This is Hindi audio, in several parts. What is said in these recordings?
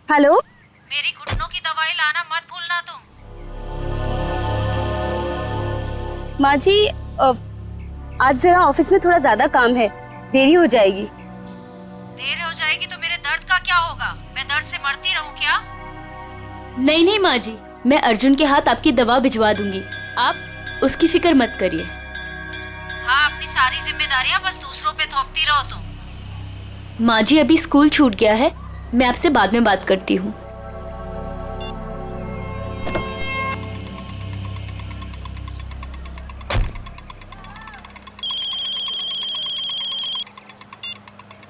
हेलो। मेरी घुटनों की दवाई लाना मत भूलना तुम। माँ जी, आज जरा ऑफिस में थोड़ा ज्यादा काम है, देरी हो जाएगी। देर हो जाएगी तो मेरे दर्द का क्या होगा? मैं दर्द से मरती रहूं क्या? नहीं नहीं माँ जी, मैं अर्जुन के हाथ आपकी दवा भिजवा दूंगी, आप उसकी फिक्र मत करिए। हाँ, अपनी सारी जिम्मेदारियां बस दूसरों पे थोपती रहो तुम। माँ जी अभी स्कूल छूट गया है, मैं आपसे बाद में बात करती हूँ।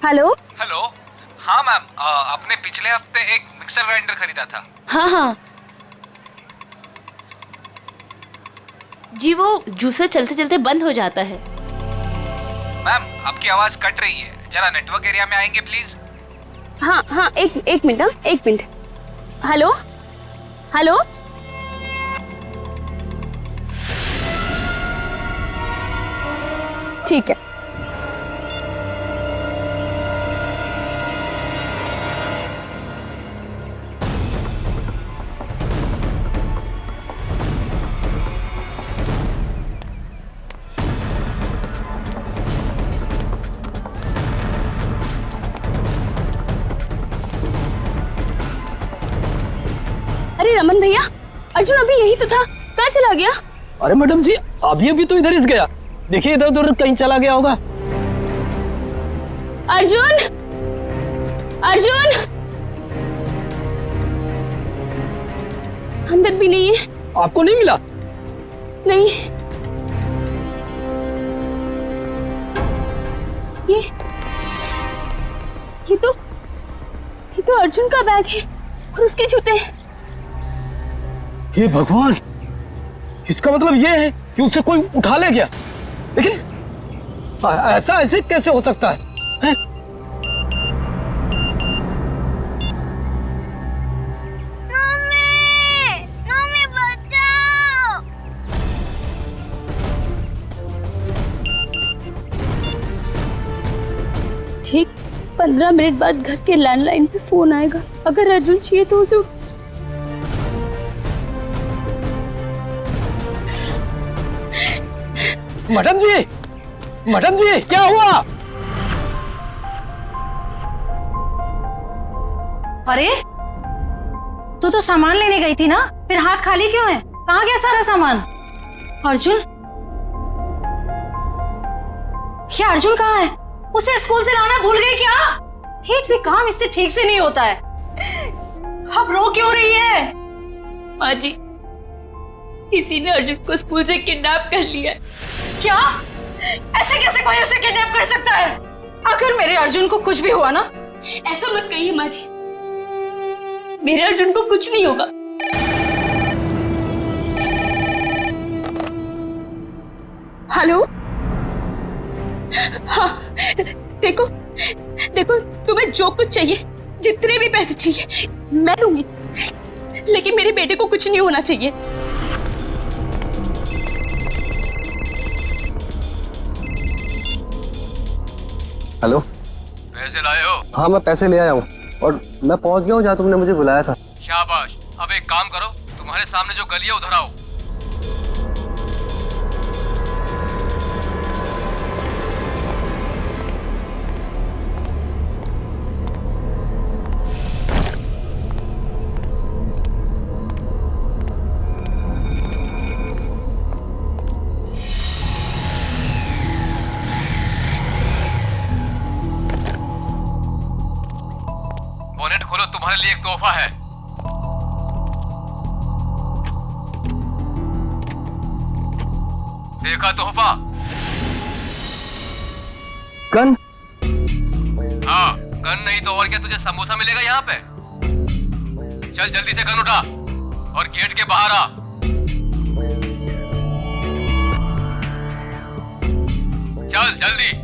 हेलो। हेलो। हाँ मैम, आपने पिछले हफ्ते एक मिक्सर ग्राइंडर खरीदा था। हाँ हाँ जी, वो जूसर चलते चलते बंद हो जाता है। मैम आपकी आवाज कट रही है, जरा नेटवर्क एरिया में आएंगे प्लीज। हाँ हाँ, एक मिनट, हाँ एक मिनट। Hello hello. ठीक है। अरे रमन भैया, अर्जुन अभी यही तो था, कहाँ चला गया? अरे मैडम जी, अभी तो इधर ही गया। देखिए इधर उधर कहीं चला गया होगा। अर्जुन, अर्जुन अंदर भी नहीं है। आपको नहीं मिला? नहीं, ये ये तो अर्जुन का बैग है और उसके जूते। हे भगवान, इसका मतलब ये है कि उसे कोई उठा ले गया। लेकिन ऐसा ऐसे कैसे हो सकता है, हैं? मम्मी बचाओ। ठीक 15 मिनट बाद घर के लैंडलाइन पे फोन आएगा। अगर अर्जुन चाहिए तो उसे मैडम जी क्या हुआ? अरे तू सामान लेने गई थी ना, फिर हाथ खाली क्यों है? कहाँ गया सारा सामान? अर्जुन, ये अर्जुन कहाँ है? उसे स्कूल से लाना भूल गई क्या? एक भी काम इससे ठीक से नहीं होता है। अब रो क्यों रही है? माँ जी, किसी ने अर्जुन को स्कूल से किडनैप कर लिया है। क्या? ऐसे कैसे कोई उसे किडनैप कर सकता है? अगर मेरे अर्जुन को कुछ भी हुआ ना। ऐसा मत कहिए माँ जी, मेरे अर्जुन को कुछ नहीं होगा। हेलो। हाँ, देखो तुम्हें जो कुछ चाहिए, जितने भी पैसे चाहिए मैं दूंगी, लेकिन मेरे बेटे को कुछ नहीं होना चाहिए। हेलो। पैसे लाए हो? हाँ मैं पैसे ले आया हूँ और मैं पहुँच गया हूँ जहाँ तुमने मुझे बुलाया था। शाबाश। अब एक काम करो, तुम्हारे सामने जो गली है उधर आओ। बोनेट खोलो, तुम्हारे लिए एक तोहफा है। देखा तोहफा? गन? हाँ, गन नहीं तो और क्या, तुझे समोसा मिलेगा यहाँ पे। चल जल्दी से गन उठा और गेट के बाहर आ। चल जल्दी।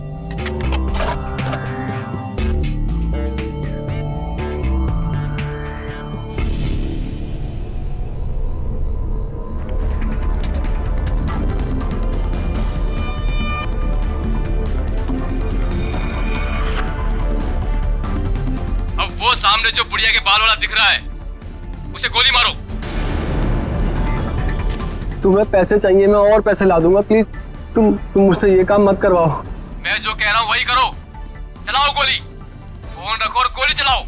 सामने जो बुढ़िया के बाल वाला दिख रहा है उसे गोली मारो। तुम्हें पैसे चाहिए, मैं और पैसे ला दूंगा। प्लीज तुम मुझसे ये काम मत करवाओ। मैं जो कह रहा हूँ वही करो। चलाओ गोली, फोन रखो और गोली चलाओ।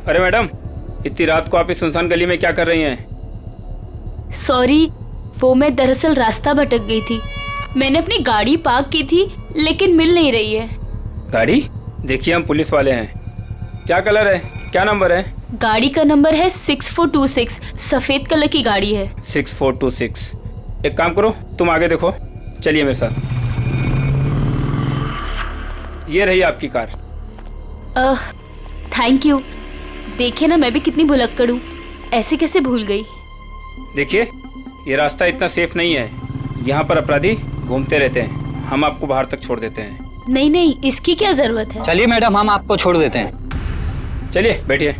अरे मैडम, इतनी रात को आप इस सुनसान गली में क्या कर रही हैं? सॉरी, वो मैं दरअसल रास्ता भटक गई थी। मैंने अपनी गाड़ी पार्क की थी लेकिन मिल नहीं रही है। गाड़ी? देखिए हम पुलिस वाले हैं। क्या कलर है, क्या नंबर है? गाड़ी का नंबर है 6426, सफेद कलर की गाड़ी है। 6426। एक काम करो, तुम आगे देखो, चलिए मेरे साथ। ये रही आपकी कार। Thank you. देखिए ना, मैं भी कितनी भुलक्कड़ हूँ, ऐसे कैसे भूल गई। देखिए, ये रास्ता इतना सेफ नहीं है, यहाँ पर अपराधी घूमते रहते हैं। हम आपको बाहर तक छोड़ देते हैं। नहीं नहीं, इसकी क्या जरूरत है। चलिए मैडम, हम आपको छोड़ देते हैं। चलिए बैठिए।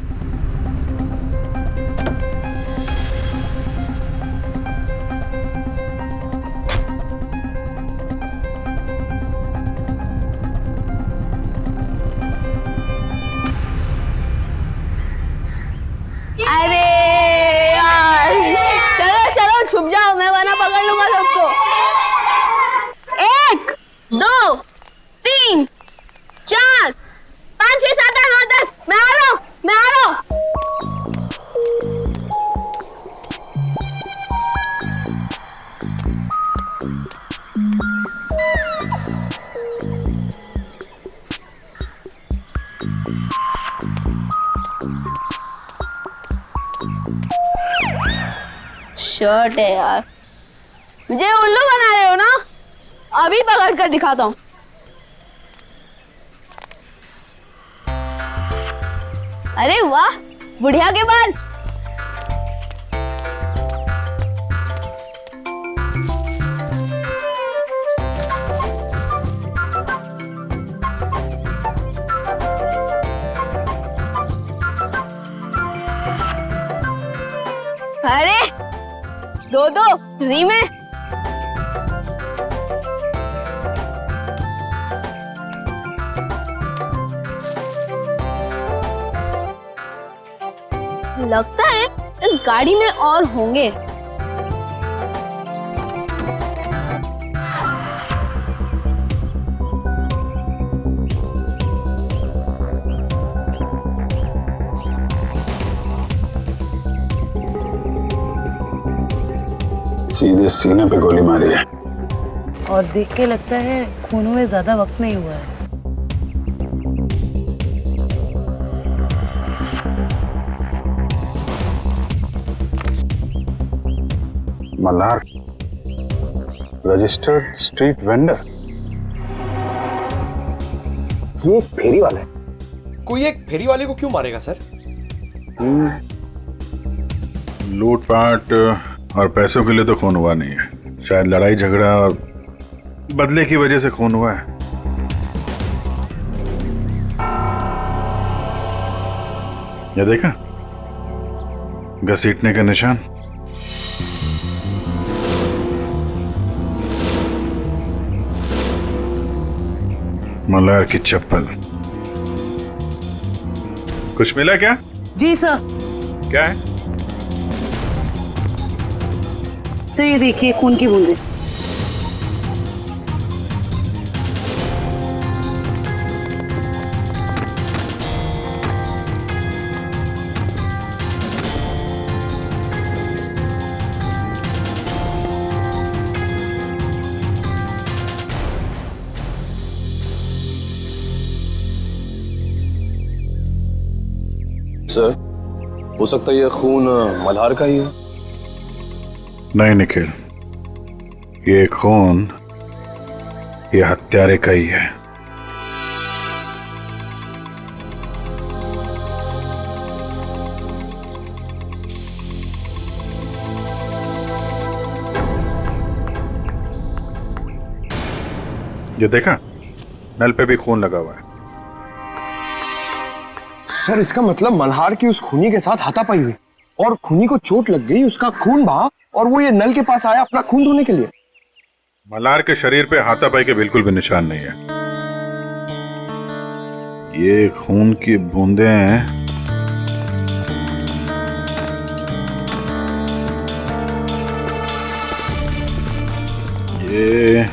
अरे यार, चलो चलो छुप जाओ, मैं वरना पकड़ लूंगा सबको। 1 2 3 4 5 6 7 8 9 10। मैं आ रहा हूँ, मैं आ रहा हूँ। शर्ट है यार, मुझे उल्लू बना रहे हो ना? अभी पकड़ कर दिखाता हूँ। अरे वाह, बुढ़िया के बाल। अरे दो फ्री में। लगता है इस गाड़ी में और होंगे। सीधे सीने पे गोली मारी है। और देख के लगता है खून में ज्यादा वक्त नहीं हुआ है। Malhar, registered street vendor. ये एक फेरी वाला है। कोई एक फेरी वाले को क्यों मारेगा सर? लूटपाट और पैसों के लिए तो खून हुआ नहीं है, शायद लड़ाई झगड़ा और बदले की वजह से खून हुआ है। ये देखा, घसीटने का निशान। मल्हार की चप्पल। कुछ मिला क्या? जी सर। क्या है? सर ये देखिए खून की बूंदें। सर, हो सकता है ये खून मल्हार का ही है। नहीं निखिल, ये खून ये हत्यारे का ही है। ये देखा, नल पे भी खून लगा हुआ है। सर इसका मतलब मल्हार की उस खूनी के साथ हाथापाई हुई और खूनी को चोट लग गई, उसका खून बहा और वो ये नल के पास आया अपना खून धोने के लिए। मल्हार के शरीर पे हाथापाई के बिल्कुल भी निशान नहीं है। ये खून की बूंदें हैं। ये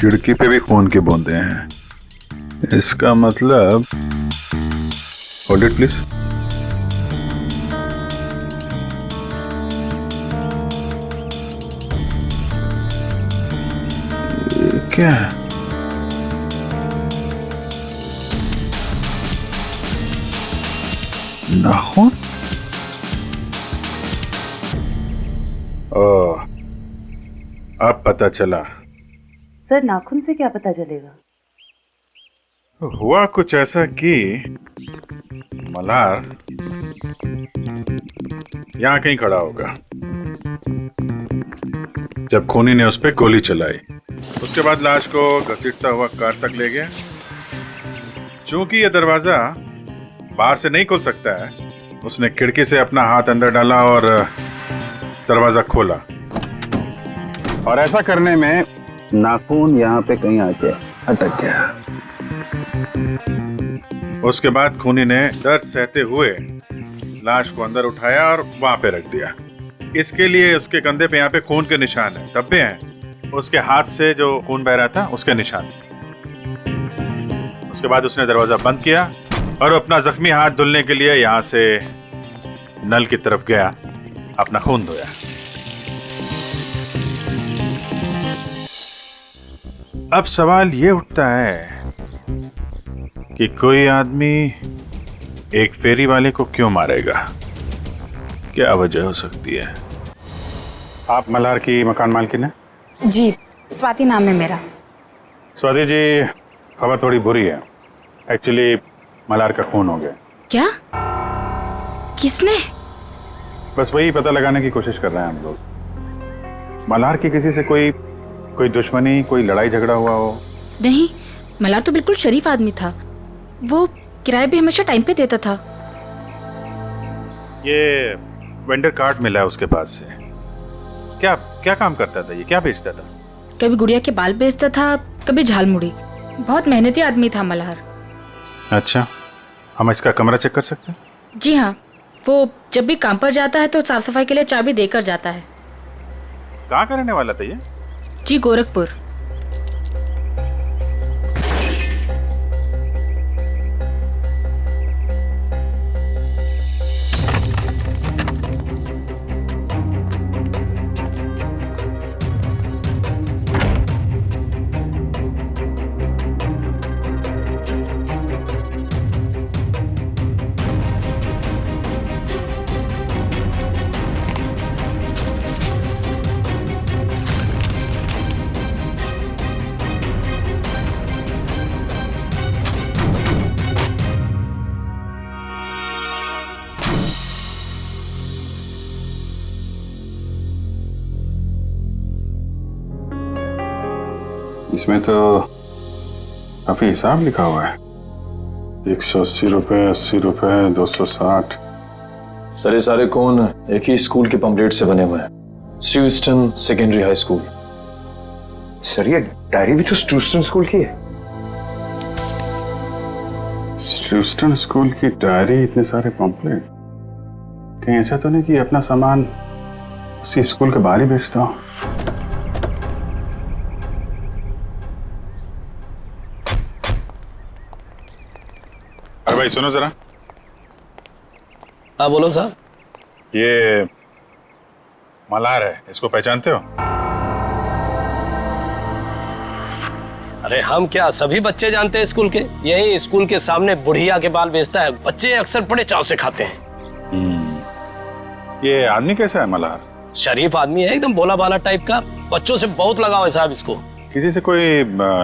खिड़की पे भी खून की बूंदें हैं। इसका मतलब, होल्ड इट प्लीज। क्या है? नाखून? ओह, अब पता चला। सर नाखून से क्या पता चलेगा? हुआ कुछ ऐसा कि मल्हार यहां कहीं खड़ा होगा जब खूनी ने उस पर गोली चलाई। उसके बाद लाश को घसीटता हुआ कार तक ले गया। चूंकि यह दरवाजा बाहर से नहीं खुल सकता है, उसने खिड़की से अपना हाथ अंदर डाला और दरवाजा खोला। और ऐसा करने में नाखून यहाँ पे कहीं आके अटक गया। उसके बाद खूनी ने दर्द सहते हुए लाश को अंदर उठाया और वहां पे रख दिया। इसके लिए उसके कंधे पे यहाँ पे खून के निशान है, धब्बे हैं। उसके हाथ से जो खून बह रहा था उसके निशान। उसके बाद उसने दरवाजा बंद किया और अपना जख्मी हाथ धुलने के लिए यहाँ से नल की तरफ गया, अपना खून धोया। अब सवाल ये उठता है कि कोई आदमी एक फेरी वाले को क्यों मारेगा? क्या वजह हो सकती है? आप मल्हार की मकान मालकिन हैं? जी, स्वाति नाम है मेरा। स्वाति जी, खबर थोड़ी बुरी है। एक्चुअली मल्हार का खून हो गया। क्या? किसने? बस वही पता लगाने की कोशिश कर रहे हैं हम लोग। मल्हार की किसी से कोई दुश्मनी, कोई लड़ाई झगड़ा हुआ हो? नहीं, मल्हार तो बिल्कुल शरीफ आदमी था। वो किराए भी हमेशा टाइम पे देता था। ये वेंडर कार्ड मिला है उसके पास से। क्या काम करता था ये? क्या बेचता था? कभी गुड़िया के बाल बेचता था, कभी झालमुड़ी। बहुत मेहनती आदमी था मल्हार। अच्छा, हम इसका कमरा चेक कर सकते हैं? जी हाँ, वो जब भी काम पर जाता है तो साफ सफाई के लिए चाबी देकर जाता है। कहाँ का रहने वाला था ये? जी, गोरखपुर। इसमें तो काफी हिसाब लिखा हुआ है। 180 रुपए, 80 रुपए, 260। सर ये सारे कौन एक ही स्कूल के पम्पलेट से बने हुए हैं, स्ट्यूस्टन सेकेंडरी हाई स्कूल। सर ये डायरी भी तो स्ट्यूस्टन स्कूल की है। स्ट्यूस्टन स्कूल की डायरी, इतने सारे पम्पलेट। कहीं ऐसा तो नहीं कि अपना सामान उसी स्कूल के बाहर ही बेचता हूँ? अरे भाई सुनो जरा। हाँ बोलो साहब। ये मल्हार है, इसको पहचानते हो? अरे हम क्या, सभी बच्चे जानते हैं स्कूल के। यही स्कूल के सामने बुढ़िया के बाल बेचता है, बच्चे अक्सर बड़े चाव से खाते हैं। ये आदमी कैसा है मल्हार? शरीफ आदमी है, एकदम भोला भाला टाइप का। बच्चों से बहुत लगाव है साहब इसको। किसी से कोई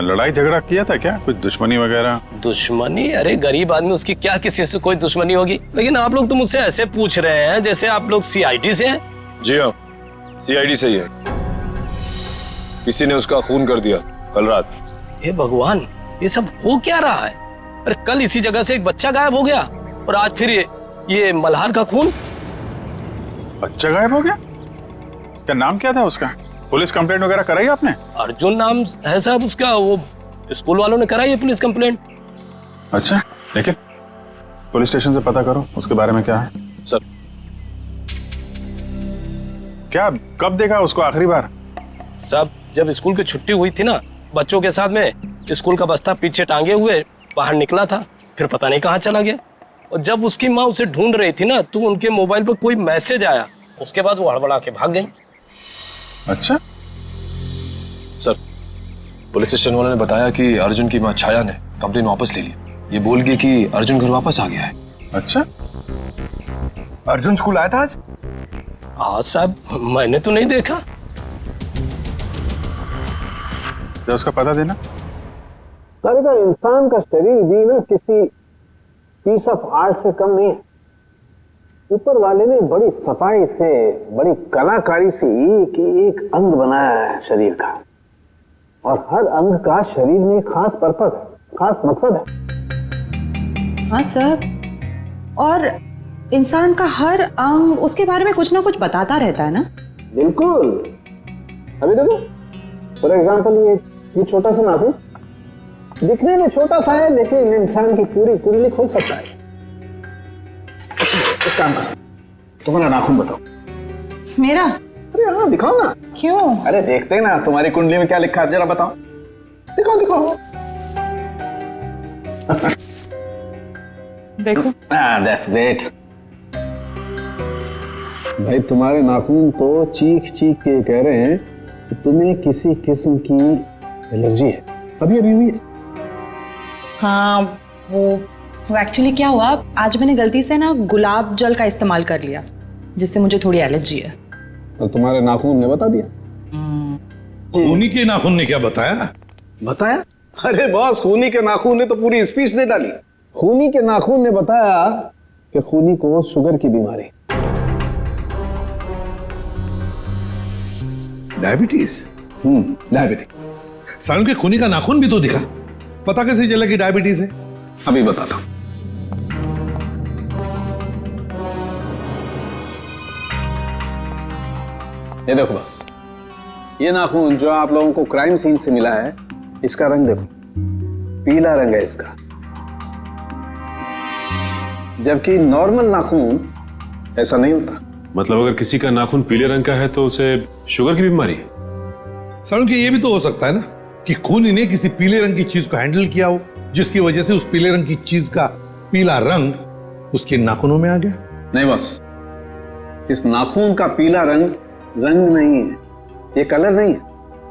लड़ाई झगड़ा किया था क्या, कुछ दुश्मनी वगैरह? दुश्मनी? अरे गरीब आदमी, उसकी क्या किसी से कोई दुश्मनी होगी। लेकिन आप लोग तो मुझसे ऐसे पूछ रहे हैं जैसे आप लोग सीआईडी से हैं। जी हाँ, सीआईडी से ही है। किसी ने उसका खून कर दिया कल रात। हे भगवान, ये सब हो क्या रहा है? अरे कल इसी जगह से एक बच्चा गायब हो गया और आज फिर ये मल्हार का खून। बच्चा गायब हो गया? क्या नाम क्या था उसका? पुलिस कंप्लेंट वगैरह कराई आपने? अर्जुन नाम है साहब उसका। वो स्कूल वालों ने कराई है पुलिस कंप्लेंट। अच्छा, लेकिन पुलिस स्टेशन से पता करो उसके बारे में क्या है। सर क्या, कब देखा उसको आखिरी बार? सब जब स्कूल की छुट्टी हुई थी ना, बच्चों के साथ में स्कूल का बस्ता पीछे टांगे हुए बाहर निकला था, फिर पता नहीं कहाँ चला गया। और जब उसकी माँ उसे ढूंढ रही थी ना, तो उनके मोबाइल पर कोई मैसेज आया, उसके बाद वो हड़बड़ा के भाग गई। अच्छा सर, पुलिस स्टेशन वालों ने बताया कि अर्जुन की माँ छाया ने कंप्लेन वापस ले ली। ये बोल गई कि अर्जुन घर वापस आ गया है। अच्छा, अर्जुन स्कूल आया था आज? हाँ साहब, मैंने तो नहीं देखा। तो उसका पता देना। का इंसान का शरीर भी ना किसी पीस ऑफ आर्ट से कम नहीं है। ऊपर वाले ने बड़ी सफाई से, बड़ी कलाकारी से एक अंग बनाया है शरीर का, और हर अंग का शरीर में खास पर्पस है, खास मकसद है। हाँ सर, और इंसान का हर अंग उसके बारे में कुछ ना कुछ बताता रहता है ना। बिल्कुल। अभी देखो, फॉर एग्जाम्पल ये छोटा सा नाखून दिखने में छोटा सा है, लेकिन इंसान की पूरी कुंडली खोल सकता है। एक काम करो, तुम्हारा नाखून बताओ। मेरा? अरे हाँ, दिखाओ ना। क्यों? अरे देखते हैं ना तुम्हारी कुंडली में क्या लिखा है, जरा बताओ। दिखाओ दिखाओ। देखो। That's great. भाई तुम्हारे नाखून तो चीख चीख के कह रहे हैं कि तुम्हें किसी किस्म की एलर्जी है, अभी अभी हुई है। हाँ, वो एक्चुअली क्या हुआ, आज मैंने गलती से ना गुलाब जल का इस्तेमाल कर लिया, जिससे मुझे थोड़ी एलर्जी है। तो तुम्हारे नाखून ने बता दिया? खूनी के नाखून ने क्या बताया? बताया? अरे बॉस, खूनी के नाखून ने तो पूरी स्पीच दे डाली। खूनी के नाखून ने बताया कि खूनी को शुगर की बीमारी, डायबिटीज। डायबिटीज। सालों के खूनी का नाखून भी तो दिखा, पता कैसे चला कि डायबिटीज है? अभी बताता हूं। ये देखो बस, ये नाखून जो आप लोगों को क्राइम सीन से मिला है, इसका रंग देखो, पीला रंग है इसका। जबकि नॉर्मल नाखून ऐसा नहीं होता। मतलब अगर किसी का नाखून पीले रंग का है तो उसे शुगर की बीमारी है? सालों के ये भी तो हो सकता है ना कि खूनी ने किसी पीले रंग की चीज को हैंडल किया हो, जिसकी वजह से उस पीले रंग की चीज का पीला रंग उसके नाखूनों में आ गया। नहीं बस, इस नाखून का पीला रंग नहीं है, ये कलर नहीं है।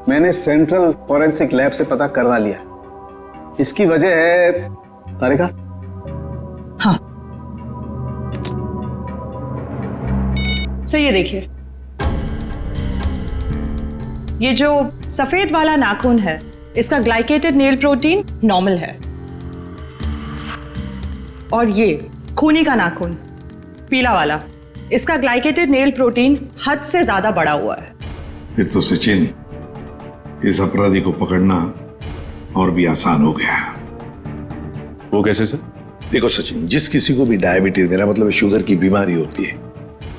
मैंने सेंट्रल फॉरेंसिक लैब से पता करवा लिया। इसकी वजह है तारिका। हाँ, सही है। देखिए, ये जो सफेद वाला नाखून है, इसका ग्लाइकेटेड नेल प्रोटीन नॉर्मल है, और ये खूनी का नाखून पीला वाला, इसका ग्लाइकेटेड नेल प्रोटीन हद से ज्यादा बढ़ा हुआ है। फिर तो सचिन, इस अपराधी को पकड़ना और भी आसान हो गया। वो कैसे सर? देखो सचिन, जिस किसी को भी डायबिटीज, मेरा मतलब शुगर की बीमारी होती है,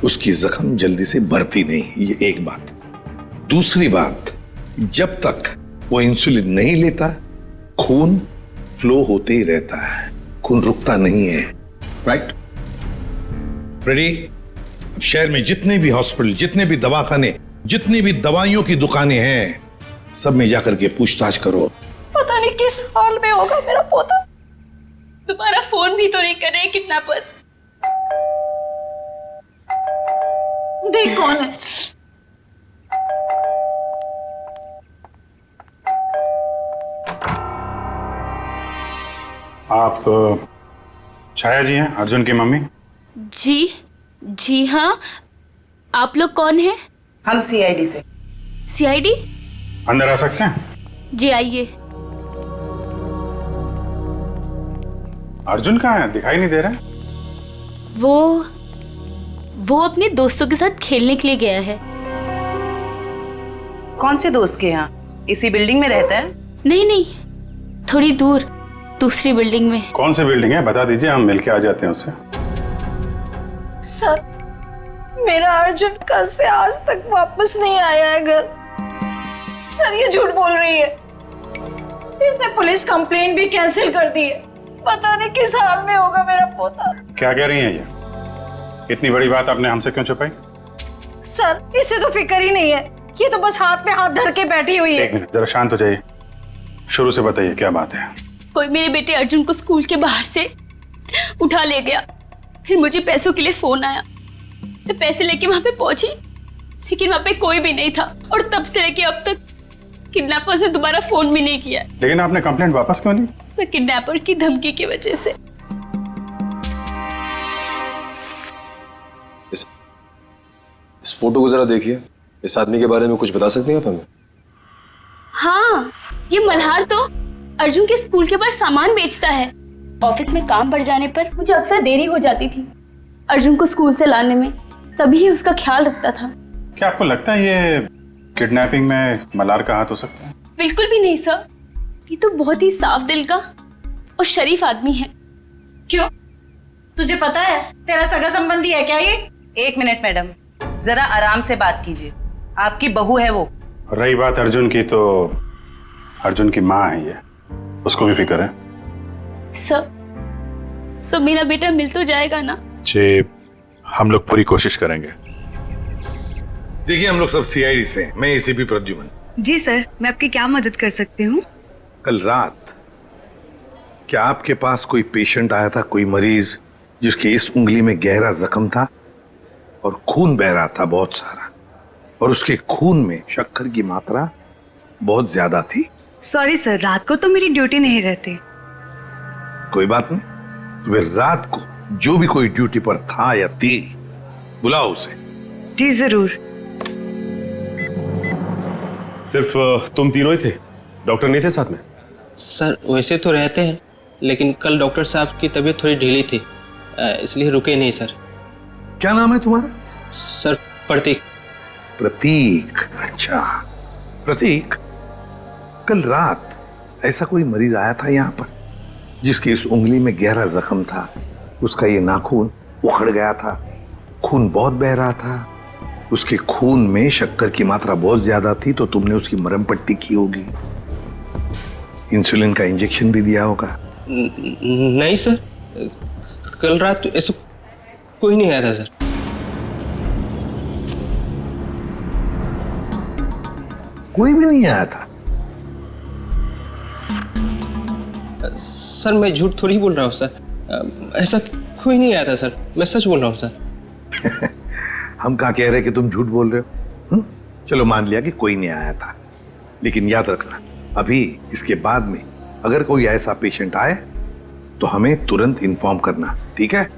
उसकी जख्म जल्दी से भरती नहीं, ये एक बात। दूसरी बात, जब तक वो इंसुलिन नहीं लेता खून फ्लो होते ही रहता है, खून रुकता नहीं है। राइट फ्रेडी, अब शहर में जितने भी हॉस्पिटल, जितने भी दवाखाने, जितनी भी दवाइयों की दुकानें हैं, सब में जाकर के पूछताछ करो। पता नहीं किस हाल में होगा मेरा पोता। तुम्हारा फोन भी तो नहीं कर रहे किडनैपर्स। देख कौन है। आप छाया जी हैं, अर्जुन की मम्मी? जी हाँ। आप लोग कौन हैं? हम सीआईडी से। सीआईडी? अंदर आ सकते हैं? जी आइए। अर्जुन कहाँ है? दिखाई नहीं दे रहा है। वो अपने दोस्तों के साथ खेलने के लिए गया है। कौन से दोस्त के यहाँ? इसी बिल्डिंग में रहता है? नहीं, थोड़ी दूर, दूसरी बिल्डिंग में। कौन सी बिल्डिंग है बता दीजिए, हम मिलके आ जाते हैं उससे। सर, मेरा अर्जुन कल से आज तक वापस नहीं आया है घर। सर, ये झूठ बोल रही है। इसने पुलिस कंप्लेंट भी कैंसिल कर दी है। पता नहीं किस हाल में होगा मेरा पोता। क्या कह रही हैं ये? इतनी बड़ी बात आपने हमसे क्यों छुपाई? सर, इससे तो फिक्र ही नहीं है। ये तो बस हाथ पे हाथ धर के बैठी हुई है। एक मिनट, जरा शांत हो जाइए। शुरू से बताइए क्या बात है। कोई मेरे बेटे अर्जुन को स्कूल के बाहर से उठा ले गया। फिर मुझे पैसों के लिए फोन आया। मैं पैसे लेके वहां पे पहुंची, लेकिन वहां पे कोई भी नहीं था। और तब से लेके अब तक किडनैपर्स ने दोबारा फोन भी नहीं किया। लेकिन आपने कंप्लेंट वापस क्यों ली? सर, किडनैपर की धमकी की वजह से। इस फोटो को जरा देखिए। इस आदमी के बारे में कुछ बता सकते हैं आप हमें? हाँ, ये मल्हार तो अर्जुन के स्कूल के बाहर सामान बेचता है। ऑफिस में काम बढ़ जाने पर मुझे अक्सर देरी हो जाती थी अर्जुन को स्कूल से लाने में, तभी ही उसका ख्याल रखता था। क्या आपको लगता है ये किडनैपिंग में मल्हार का हाथ हो सकता है? बिल्कुल भी नहीं सर, ये तो बहुत ही साफ दिल का और शरीफ आदमी है। क्यों? तुझे पता है तेरा सगा संबंधी है क्या ये? एक मिनट मैडम, जरा आराम से बात कीजिए। आपकी बहू है वो। रही बात अर्जुन की, तो अर्जुन की माँ है ये, उसको भी फिक्र है। सब मेरा बेटा मिल तो जाएगा ना? जी, हम लोग पूरी कोशिश करेंगे। देखिए, हम लोग सब सीआईडी से हैं। मैं एसीपी प्रद्युमन। जी सर, मैं आपकी क्या मदद कर सकती हूँ? कल रात क्या आपके पास कोई पेशेंट आया था, कोई मरीज जिसकी इस उंगली में गहरा जख्म था और खून बह रहा था बहुत सारा, और उसके खून में शक्कर की मात्रा बहुत ज्यादा थी? सॉरी सर, रात को तो मेरी ड्यूटी नहीं रहती। कोई बात नहीं, तो फिर रात को जो भी कोई ड्यूटी पर था या थी, बुलाओ उसे। जी जरूर। सिर्फ तुम तीनों ही थे? डॉक्टर नहीं थे साथ में? सर, वैसे तो रहते हैं, लेकिन कल डॉक्टर साहब की तबीयत थोड़ी ढीली थी, इसलिए रुके नहीं सर। क्या नाम है तुम्हारा? सर, प्रतीक। प्रतीक? अच्छा प्रतीक, कल रात ऐसा कोई मरीज आया था यहाँ पर जिसकी इस उंगली में गहरा जख्म था, उसका ये नाखून उखड़ गया था, खून बहुत बह रहा था, उसके खून में शक्कर की मात्रा बहुत ज्यादा थी, तो तुमने उसकी मरहम पट्टी की होगी, इंसुलिन का इंजेक्शन भी दिया होगा। नहीं सर, कल रात तो ऐसा कोई नहीं आया था सर। कोई भी नहीं आया था? सर, मैं झूठ थोड़ी बोल रहा हूँ सर, ऐसा कोई नहीं आया था सर, मैं सच बोल रहा हूँ सर। हम कहाँ कह रहे कि तुम झूठ बोल रहे हो? चलो मान लिया कि कोई नहीं आया था, लेकिन याद रखना, अभी इसके बाद में अगर कोई ऐसा पेशेंट आए तो हमें तुरंत इन्फॉर्म करना, ठीक है?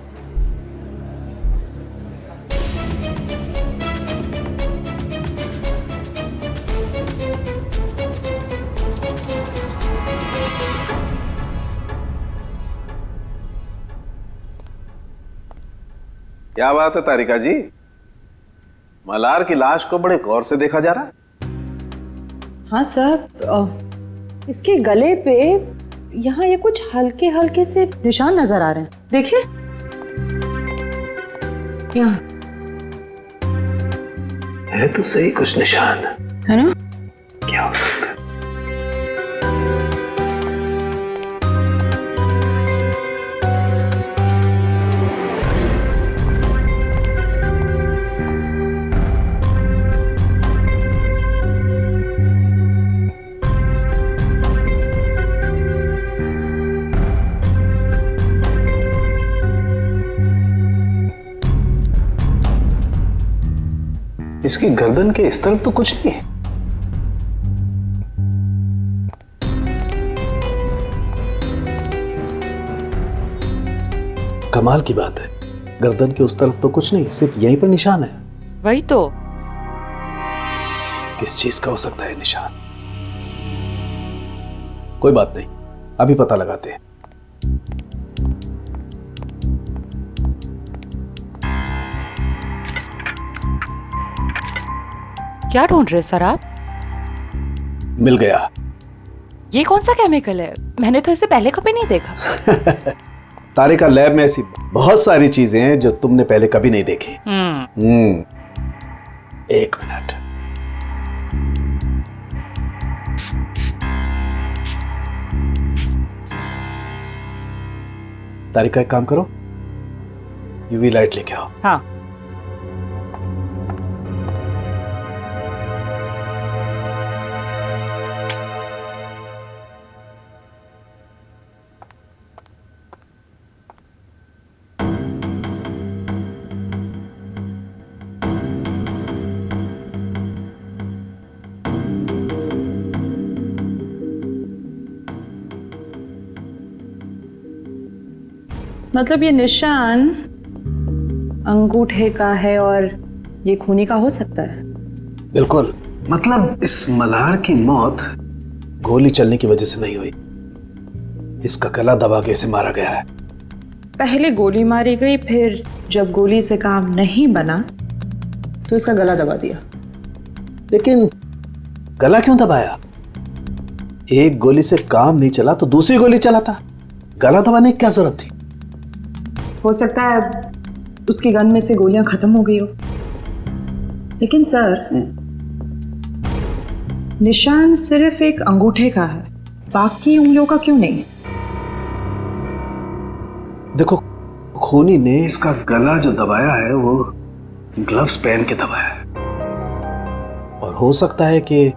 क्या बात है तारिका जी, मल्हार की लाश को बड़े गौर से देखा जा रहा है। हाँ सर, इसके गले पे यहाँ ये कुछ हल्के हल्के से निशान नजर आ रहे हैं, देखिए यहाँ है तो सही कुछ निशान, है ना? क्या हो सकता है? इसकी गर्दन के इस तरफ तो कुछ नहीं है। कमाल की बात है, गर्दन के उस तरफ तो कुछ नहीं, सिर्फ यहीं पर निशान है। वही तो। किस चीज का हो सकता है निशान? कोई बात नहीं, अभी पता लगाते हैं। क्या ढूंढ रहे सर आप? मिल गया। ये कौन सा केमिकल है? मैंने तो इसे पहले कभी नहीं देखा। तारिका, लैब में ऐसी बहुत सारी चीजें हैं जो तुमने पहले कभी नहीं देखी। एक मिनट। तारिका, एक काम करो, यूवी लाइट लेके आओ। हाँ। मतलब ये निशान अंगूठे का है और ये खूनी का हो सकता है? बिल्कुल। मतलब इस मल्हार की मौत गोली चलने की वजह से नहीं हुई, इसका गला दबा के इसे मारा गया है। पहले गोली मारी गई, फिर जब गोली से काम नहीं बना तो इसका गला दबा दिया। लेकिन गला क्यों दबाया? एक गोली से काम नहीं चला तो दूसरी गोली चलाता, गला दबाने की क्या जरूरत थी? हो सकता है उसकी गन में से गोलियां खत्म हो गई हो। लेकिन सर, निशान सिर्फ एक अंगूठे का है, बाकी उंगलियों का क्यों नहीं? देखो, खूनी ने इसका गला जो दबाया है वो ग्लव्स पहन के दबाया है, और हो सकता है कि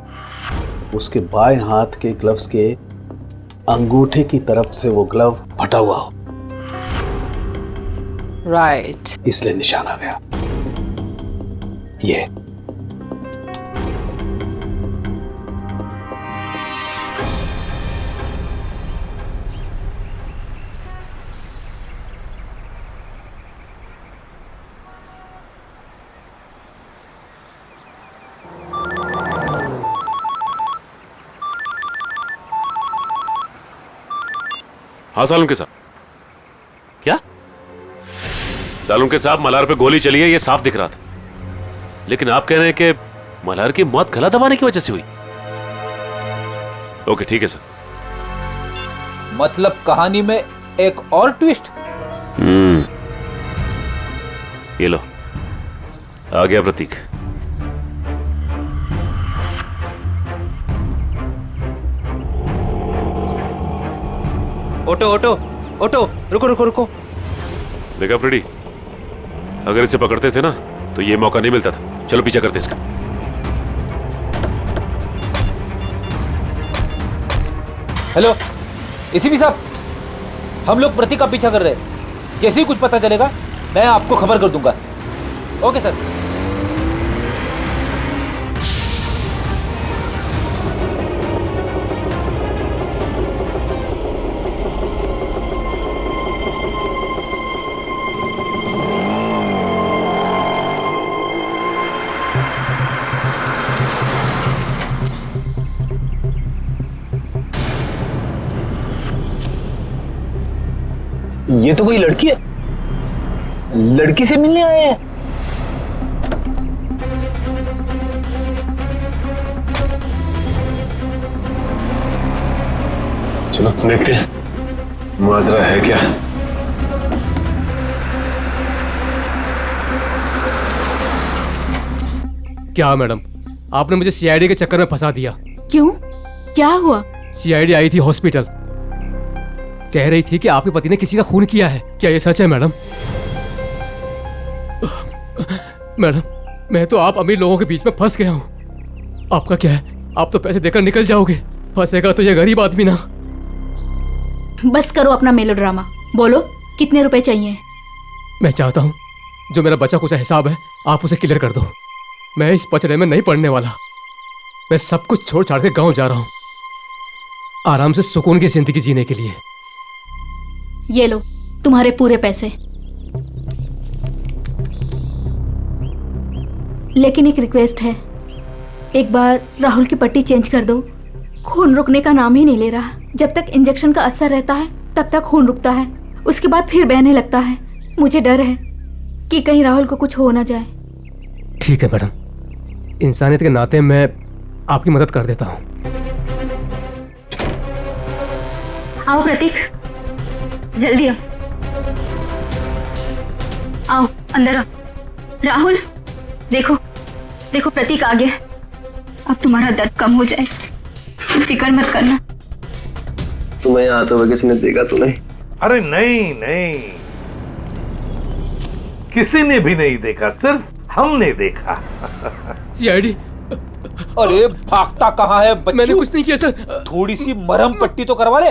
उसके बाएं हाथ के ग्लव्स के अंगूठे की तरफ से वो ग्लव फटा हुआ हो। राइट। इसलिए निशान आ गया। ये हाँ सालुंके साहब। क्या? सालुंके साहब, मल्हार पे गोली चली है, ये साफ दिख रहा था, लेकिन आप कह रहे हैं कि मल्हार की मौत गला दबाने की वजह से हुई। ओके, ठीक है सर। मतलब कहानी में एक और ट्विस्ट। ये लो, आ गया प्रतीक। ओटो ओटो ओटो, रुको रुको रुको। देखा फ्रेडी, अगर इसे पकड़ते थे ना तो ये मौका नहीं मिलता था। चलो पीछा करते इसका। हेलो एसीपी साहब, हम लोग प्रतीक का पीछा कर रहे हैं। जैसे ही कुछ पता चलेगा मैं आपको खबर कर दूंगा। Okay sir. ये तो कोई लड़की है, लड़की से मिलने आए हैं। चलो देखते हैं माजरा है क्या। क्या मैडम, आपने मुझे सीआईडी के चक्कर में फंसा दिया। क्यों, क्या हुआ? सीआईडी आई थी हॉस्पिटल, कह रही थी कि आपके पति ने किसी का खून किया है। क्या ये सच है मैडम? मैडम, मैं तो आप अमीर लोगों के बीच में फंस गया हूँ। आपका क्या है, आप तो पैसे देकर निकल जाओगे, फंसेगा तो ये गरीब आदमी ना। बस करो अपना मेलोड्रामा, बोलो कितने रुपए चाहिए? मैं चाहता हूँ जो मेरा बचा कुछ हिसाब है आप उसे क्लियर कर दो। मैं इस पचड़े में नहीं पड़ने वाला। मैं सब कुछ छोड़ छाड़ के गांव जा रहा हूँ, आराम से सुकून की जिंदगी जीने के लिए। ये लो तुम्हारे पूरे पैसे। लेकिन एक रिक्वेस्ट है, एक बार राहुल की पट्टी चेंज कर दो। खून रुकने का नाम ही नहीं ले रहा। जब तक इंजेक्शन का असर रहता है तब तक खून रुकता है, उसके बाद फिर बहने लगता है। मुझे डर है कि कहीं राहुल को कुछ हो ना जाए। ठीक है मैडम, इंसानियत के नाते मैं आपकी मदद कर देता हूँ। आओ प्रतीक, जल्दी आओ, आओ अंदर आओ। राहुल देखो, देखो प्रतीक आ गया। अब तुम्हारा दर्द कम हो जाए, फिक्र मत करना। तुम्हें यहाँ आते हुए किसी ने देखा तो नहीं? अरे नहीं नहीं, किसी ने भी नहीं देखा, सिर्फ हमने देखा। सीआईडी। अरे भागता कहाँ है बच्चू? मैंने कुछ नहीं किया सर। थोड़ी सी मरहम पट्टी तो करवा ले।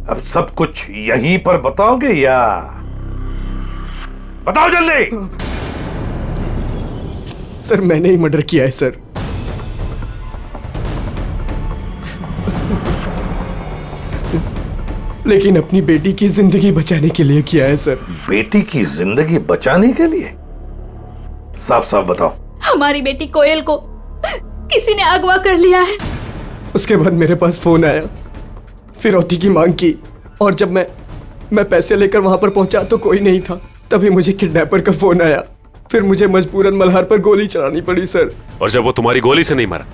अब सब कुछ यहीं पर बताओगे या बताओ जल्दी। सर मैंने ही मर्डर किया है सर। लेकिन अपनी बेटी की जिंदगी बचाने के लिए किया है सर। बेटी की जिंदगी बचाने के लिए? साफ साफ बताओ। हमारी बेटी कोयल को किसी ने अगवा कर लिया है। उसके बाद मेरे पास फोन आया, फिरौती की मांग की, और जब मैं पैसे लेकर वहां पर पहुंचा तो कोई नहीं था। तभी मुझे किडनैपर का फोन आया, फिर मुझे मजबूरन मल्हार पर गोली चलानी पड़ी सर। और जब वो तुम्हारी गोली से नहीं मरा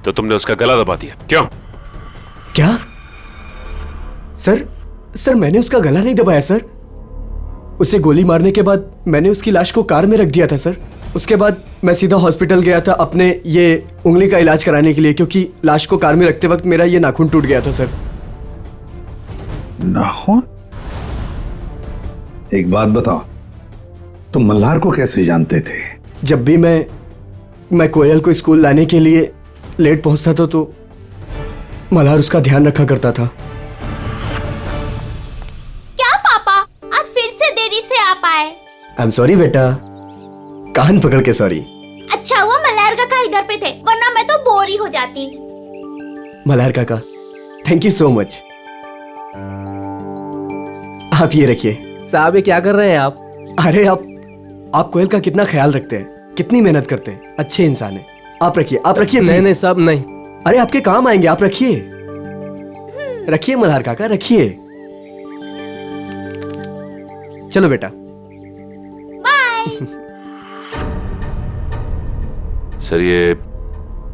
तो तुमने उसका गला दबा दिया, क्यों? क्या सर मैंने उसका गला नहीं दबाया सर। उसे गोली मारने के बाद मैंने उसकी लाश को कार में रख दिया था सर। उसके बाद मैं सीधा हॉस्पिटल गया था अपने ये उंगली का इलाज कराने के लिए, क्योंकि लाश को कार में रखते वक्त मेरा ये नाखून टूट गया था सर। नाखून? एक बात बताओ, तुम मल्हार को कैसे जानते थे? जब भी मैं कोयल को स्कूल लाने के लिए लेट पहुंचता था तो मल्हार उसका ध्यान रखा करता था। क्या पापा, आज फिर से देरी से आ पाए? आई एम सॉरी बेटा, कान पकड़ के सॉरी। अच्छा हुआ मल्हार काका इधर पे थे, वरना मैं तो बोर ही हो जाती। मल्हार काका, थैंक यू सो मच। आप ये रखिए। साहब ये क्या कर रहे हैं आप? अरे आप कोयल का कितना ख्याल रखते हैं, कितनी मेहनत करते हैं, अच्छे इंसान हैं। आप रखिए, आप रखिए। नहीं साहब नहीं। अरे आपके काम आएंगे, आप रखिए। रखिए मल्हार काका, रखिए। चलो बेटा। सर ये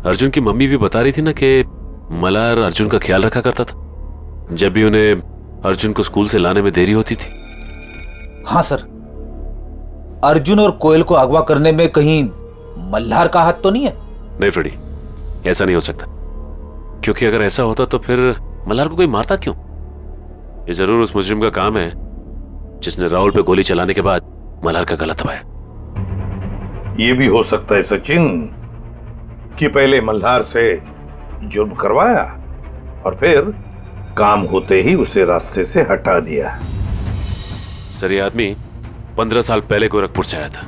अर्जुन की मम्मी भी बता रही थी ना कि मल्हार अर्जुन का ख्याल रखा करता था जब भी उन्हें अर्जुन को स्कूल से लाने में देरी होती थी। हाँ सर, अर्जुन और कोयल को अगवा करने में कहीं मल्हार का हाथ तो नहीं है? नहीं फ्रेडी, ऐसा नहीं हो सकता, क्योंकि अगर ऐसा होता तो फिर मल्हार को कोई मारता क्यों? ये जरूर उस मुजरिम का काम है जिसने राहुल पे गोली चलाने के बाद मल्हार का गला दबाया। ये भी हो सकता है सचिन कि पहले मल्हार से जुर्म करवाया और फिर काम होते ही उसे रास्ते से हटा दिया। सर ये आदमी 15 साल पहले गोरखपुर से आया था।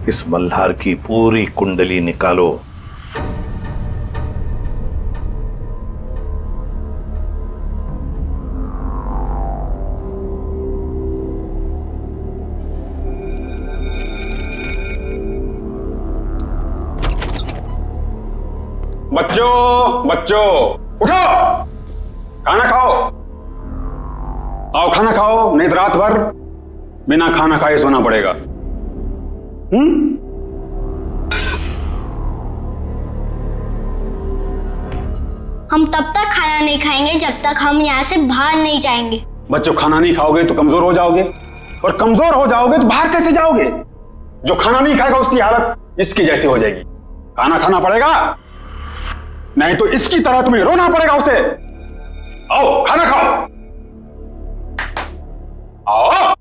इस मल्हार की पूरी कुंडली निकालो। बच्चों उठो, खाना खाओ। आओ खाना खाओ, नहीं तो रात भर बिना खाना खाए सोना पड़ेगा। हम तब तक खाना नहीं खाएंगे जब तक हम यहाँ से बाहर नहीं जाएंगे। बच्चों, खाना नहीं खाओगे तो कमजोर हो जाओगे, और कमजोर हो जाओगे तो बाहर कैसे जाओगे? जो खाना नहीं खाएगा उसकी हालत इसकी जैसी हो जाएगी। खाना खाना पड़ेगा, नहीं तो इसकी तरह तुम्हें रोना पड़ेगा उसे। आओ खाना खाओ, आओ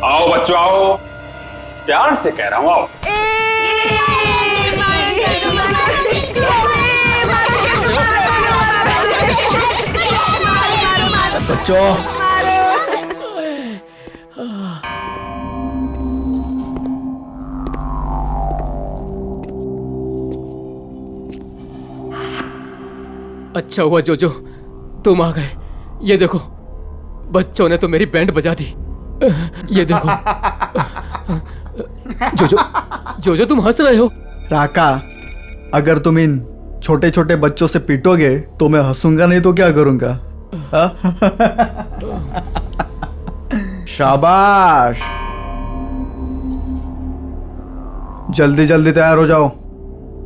आओ बच्चों आओ, प्यार से कह रहा हूं आओ। बच्चों अच्छा हुआ जोजो तुम आ गए। ये देखो बच्चों ने तो मेरी बैंड बजा दी। ये देखो जोजो जोजो तुम हंस रहे हो। राका, अगर तुम इन छोटे छोटे बच्चों से पीटोगे तो मैं हंसूंगा, नहीं तो क्या करूंगा? शाबाश, जल्दी जल्दी तैयार हो जाओ,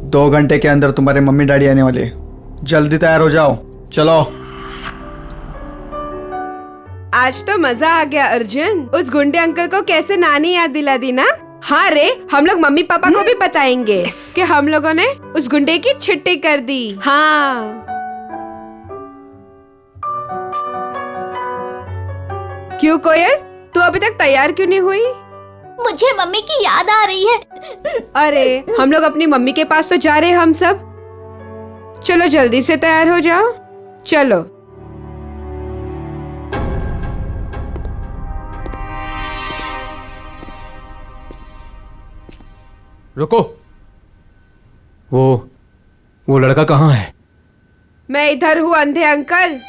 2 घंटे के अंदर तुम्हारे मम्मी डैडी आने वाले। जल्दी तैयार हो जाओ, चलो। आज तो मजा आ गया अर्जुन। उस गुंडे अंकल को कैसे नानी याद दिला दी ना। हाँ रे, हम लोग मम्मी पापा को भी बताएंगे कि हम लोगों ने उस गुंडे की छुट्टी कर दी। हाँ क्यों कोयल, तू अभी तक तैयार क्यों नहीं हुई? मुझे मम्मी की याद आ रही है। अरे हम लोग अपनी मम्मी के पास तो जा रहे हैं हम सब। चलो जल्दी से तैयार हो जाओ, चलो। रुको, वो लड़का कहाँ है? मैं इधर हूँ अंधे अंकल,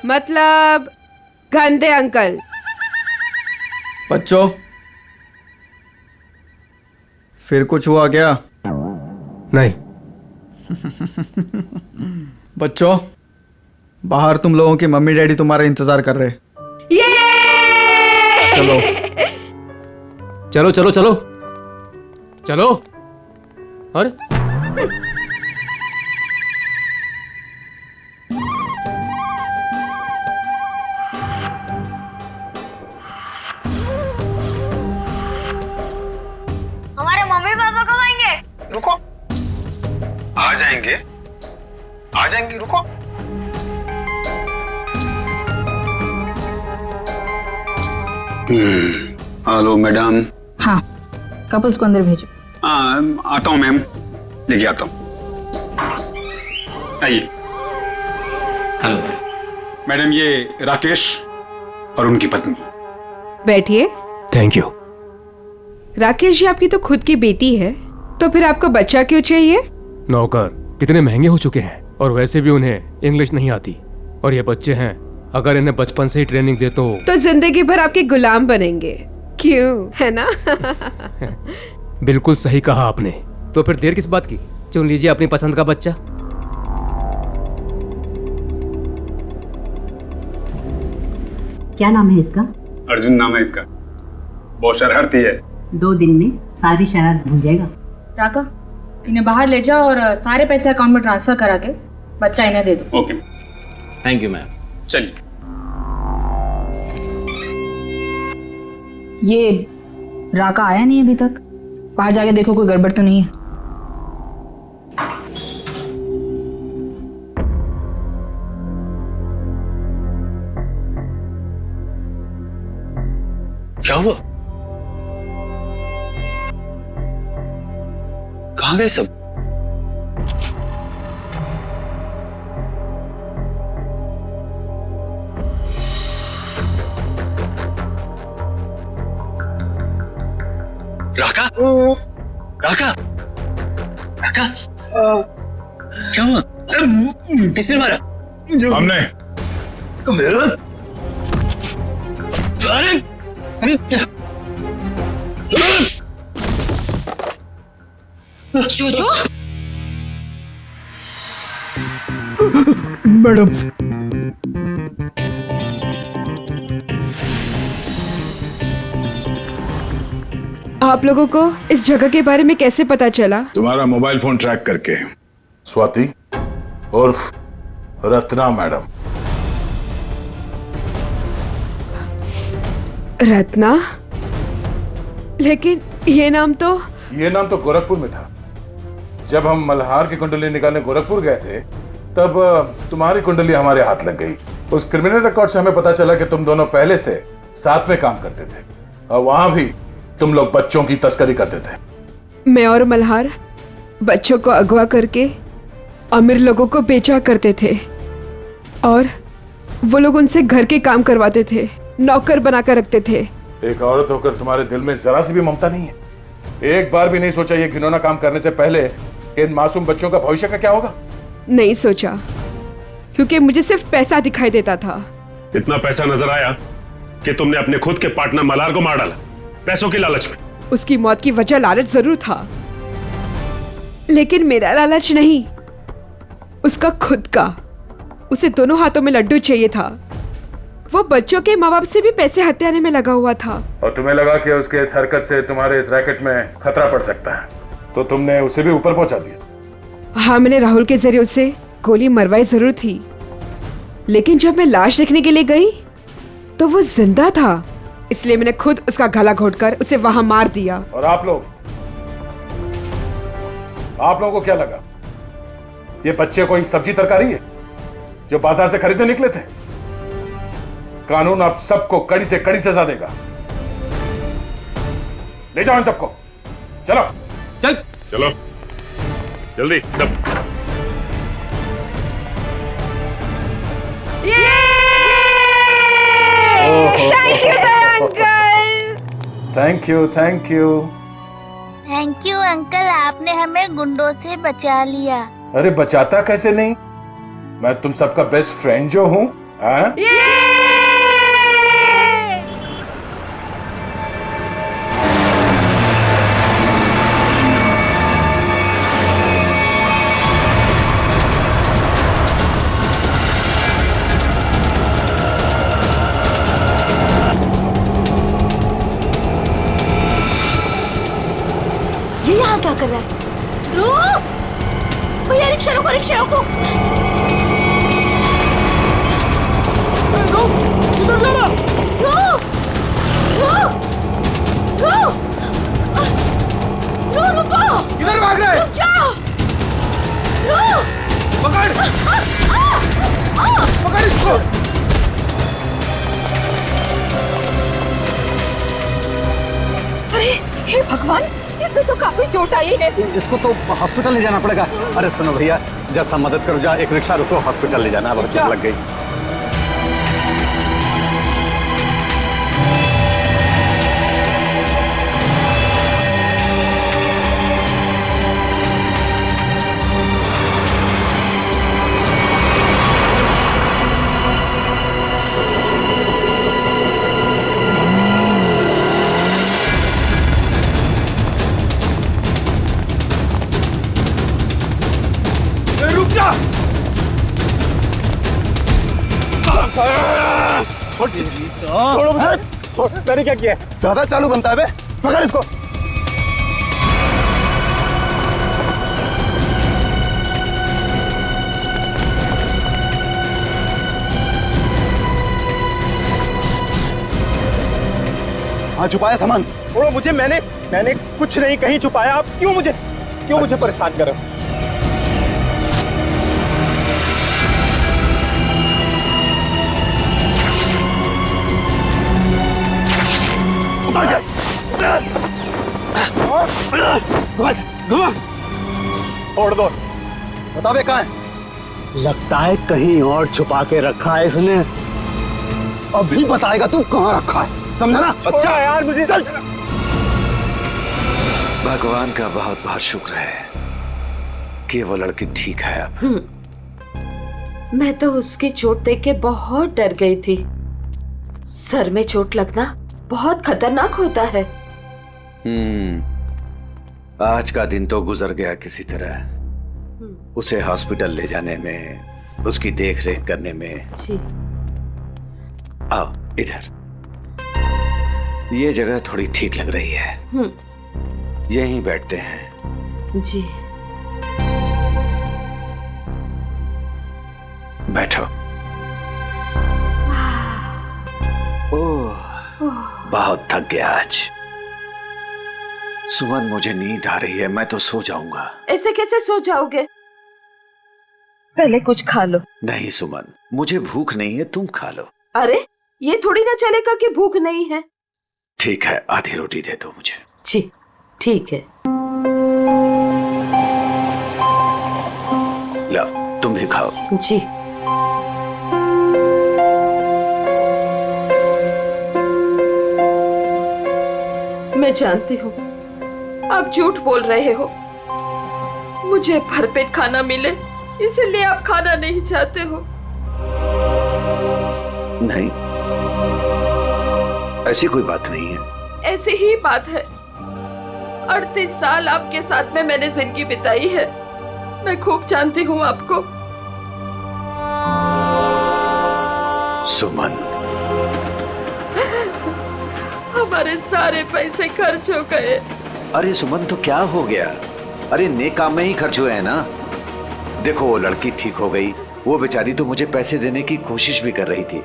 मतलब गंदे अंकल। बच्चों, फिर कुछ हुआ क्या? नहीं। बच्चों, बाहर तुम लोगों की मम्मी डैडी तुम्हारा इंतजार कर रहे। चलो चलो चलो चलो चलो। अरे हमारे मम्मी पापा कब आएंगे? रुको, आ जाएंगे आ जाएंगे, रुको। Hello madam. हाँ, कपल्स को अंदर भेजो। आता हूँ मैम, लेके आता हूँ। आइए। हेलो मैडम, ये राकेश और उनकी पत्नी। बैठिए। Thank you. राकेश जी, आपकी तो खुद की बेटी है, तो फिर आपको बच्चा क्यों चाहिए? नौकर कितने महंगे हो चुके हैं, और वैसे भी उन्हें इंग्लिश नहीं आती, और ये बच्चे हैं, अगर इन्हें बचपन से ही ट्रेनिंग दे तो जिंदगी भर आपके गुलाम बनेंगे, क्यों, है ना? बिल्कुल सही कहा आपने। तो फिर देर किस बात की, चुन लीजिए अपनी पसंद का बच्चा। क्या नाम है इसका? अर्जुन नाम है इसका। बहुत शरारती है। 2 दिन में सारी शरारत भूल जाएगा। राका, इन्हें बाहर ले जाओ और सारे पैसे अकाउंट में ट्रांसफर करा के बच्चा इन्हें दे दो। Okay, thank you ma'am. चलिए। ये राका आया नहीं अभी तक, बाहर जाके देखो कोई गड़बड़ तो नहीं है। क्या हुआ? कहाँ गए सब? राका? राका? राका? क्या हुआ? किसने मारा? हमने। जोजो? मैडम, आप लोगों को इस जगह के बारे में कैसे पता चला? तुम्हारा मोबाइल फोन ट्रैक करके। स्वाति उर्फ रत्ना मैडम। रत्ना? लेकिन ये नाम तो गोरखपुर में था। जब हम मल्हार की कुंडली निकालने गोरखपुर गए थे तब तुम्हारी कुंडली हमारे हाथ लग गई। उस क्रिमिनल रिकॉर्ड से हमें पता चला कि तुम दोनों पहले से साथ में काम करते थे और वहां भी तुम लोग बच्चों की तस्करी करते थे। मैं और मल्हार बच्चों को अगवा करके अमीर लोगों को बेचा करते थे और वो लोग उनसे घर के काम करवाते थे, नौकर बनाकर रखते थे। एक औरत होकर तुम्हारे दिल में जरा सी भी ममता नहीं है? एक बार भी नहीं सोचा ये घिनौना काम करने से पहले कि इन मासूम बच्चों का भविष्य का क्या होगा? नहीं सोचा, क्योंकि मुझे सिर्फ पैसा दिखाई देता था। इतना पैसा नजर आया कि तुमने अपने खुद के पार्टनर मल्हार को मार डाला, पैसों की लालच में। उसकी मौत की वजह लालच जरूर था, लेकिन मेरा लालच नहीं, उसका खुद का। उसे दोनों हाथों में लड्डू चाहिए था। वो बच्चों के माँ बाप से भी पैसे हथियाने में लगा हुआ था। और तुम्हें लगा कि उसके इस हरकत से तुम्हारे इस रैकेट में खतरा पड़ सकता है, तो तुमने उसे भी ऊपर पहुंचा दिया। हाँ, मैंने राहुल के जरिए उसे गोली मरवाई जरूर थी, लेकिन जब मैं लाश देखने के लिए गई तो वो जिंदा था, इसलिए मैंने खुद उसका गला घोटकर उसे वहां मार दिया। और आप लोगों को क्या लगा ये बच्चे कोई सब्जी तरकारी है जो बाजार से खरीदने निकले थे? कानून आप सबको कड़ी से कड़ी सजा देगा। ले जाओ इन सबको, चलो चलो जल्दी सब। Thank you thank you uncle, आपने हमें गुंडों से बचा लिया। अरे बचाता कैसे नहीं, मैं तुम सबका बेस्ट फ्रेंड जो हूं। ये यहाँ क्या कर रहा है? रुक भैया, रिक्शा रोको, रिक्शा रोको। रुक, किधर जा रहा? रुक रुक रुक रुक, रुको। किधर भाग रहे? रुक जाओ, रुक। पकड़ पकड़ इसको। अरे हे भगवान, इसे तो काफी चोट आई है। इसको तो हॉस्पिटल ले जाना पड़ेगा। अरे सुनो भैया, जैसा मदद करो, जा एक रिक्शा रुको, हॉस्पिटल ले जाना, अब चोट लग गई। छोड़ो मुझे। मैंने क्या किया? ज्यादा चालू बनता है बे, पकड़ इसको। हाँ, छुपाया सामान। छोड़ो मुझे, मैंने कुछ नहीं कहीं छुपाया। आप क्यों मुझे परेशान कर रहे हो? छोड़ दो। बता बे, कहाँ है? लगता है कहीं और छुपा के रखा है इसने। अभी बताएगा तू कहाँ रखा है, समझा ना? अच्छा यार, मुझे चल। भगवान का बहुत बहुत शुक्र है कि वो लड़की ठीक है अब। मैं तो उसकी चोट देख के बहुत डर गई थी। सर में चोट लगना बहुत खतरनाक होता है। आज का दिन तो गुजर गया किसी तरह। उसे हॉस्पिटल ले जाने में, उसकी देख रेख करने में। जी। आओ इधर, ये जगह थोड़ी ठीक लग रही है। यहीं बैठते हैं। जी। बैठो। ओह, बहुत थक गया आज। सुमन, मुझे नींद आ रही है, मैं तो सो जाऊंगा। ऐसे कैसे सो जाओगे? पहले कुछ खा लो। नहीं सुमन, मुझे भूख नहीं है, तुम खा लो। अरे ये थोड़ी ना चलेगा कि भूख नहीं है। ठीक है, आधी रोटी दे दो मुझे। जी ठीक है। लो, तुम भी खाओ। जी। मैं जानती हूँ आप झूठ बोल रहे हो। मुझे भरपेट खाना मिले इसलिए आप खाना नहीं चाहते हो। नहीं, ऐसी कोई बात नहीं है। ऐसी ही बात है। 38 साल आपके साथ में मैंने जिंदगी बिताई है। मैं खूब जानती हूँ आपको। सुमन, हमारे सारे पैसे खर्च हो गए। अरे सुमन, तो क्या हो गया? अरे नेक काम में ही खर्च हुए हैं ना। देखो, वो लड़की ठीक हो गई, वो बेचारी तो मुझे पैसे देने की कोशिश भी कर रही थी,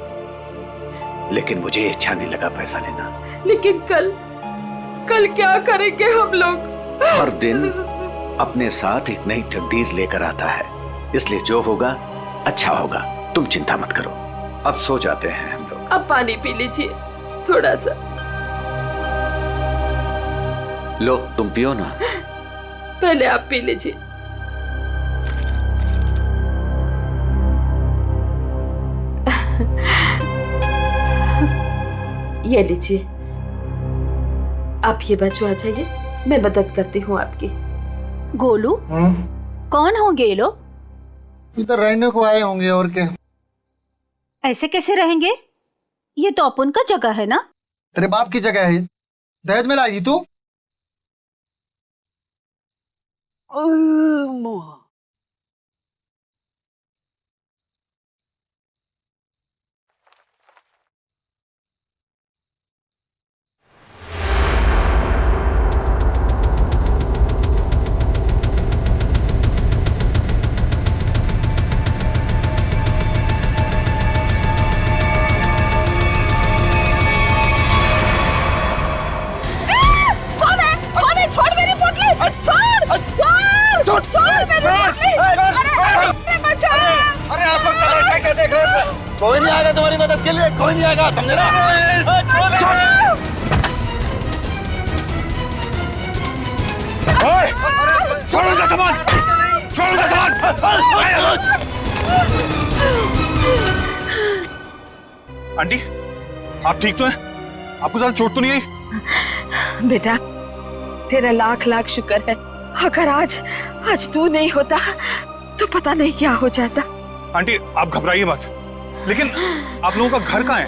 लेकिन मुझे अच्छा नहीं लगा पैसा लेना। लेकिन कल क्या करेंगे हम लोग? हर दिन अपने साथ एक नई तकदीर लेकर आता है, इसलिए जो होगा अच्छा होगा। तुम चिंता मत करो, अब सो जाते हैं हम लोग। अब पानी पी लीजिए थोड़ा सा। लो, तुम पियो ना। पहले आप पी लीजिए। ये लीजिए। आप ये बच्चों आ जाइए, मैं मदद करती हूँ आपकी। गोलू, कौन होंगे ये लोग? इधर रहने को आए होंगे, और क्या। ऐसे कैसे रहेंगे? ये तो अपन का जगह है ना। तेरे बाप की जगह है। दहेज में लाई थी तू। कोई नहीं आएगा तुम्हारी मदद के लिए, कोई नहीं आएगा, समझे ना? छोड़ उनका सामान, छोड़ उनका सामान। आंटी, आप ठीक तो हैं? आपको ज्यादा चोट तो नहीं आई? बेटा, तेरा लाख लाख शुक्र है। अगर आज तू नहीं होता तो पता नहीं क्या हो जाता। आंटी, आप घबराइए मत, लेकिन आप लोगों का घर कहाँ है?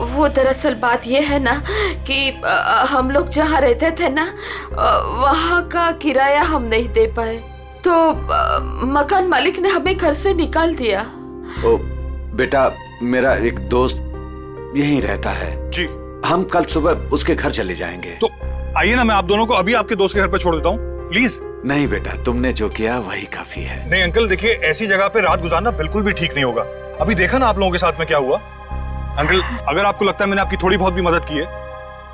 वो दरअसल बात ये है ना कि हम लोग जहाँ रहते थे ना, वहाँ का किराया हम नहीं दे पाए, तो मकान मालिक ने हमें घर से निकाल दिया। ओ बेटा, मेरा एक दोस्त यहीं रहता है जी। हम कल सुबह उसके घर चले जाएंगे। तो आइए ना, मैं आप दोनों को अभी आपके दोस्त के घर पे छोड़ देता हूँ, प्लीज। नहीं बेटा, तुमने जो किया वही काफी है। नहीं अंकल, देखिए ऐसी जगह पे रात गुजारना बिल्कुल भी ठीक नहीं होगा। अभी देखा ना आप लोगों के साथ में क्या हुआ। अंकल, अगर आपको लगता है मैंने आपकी थोड़ी बहुत भी मदद की है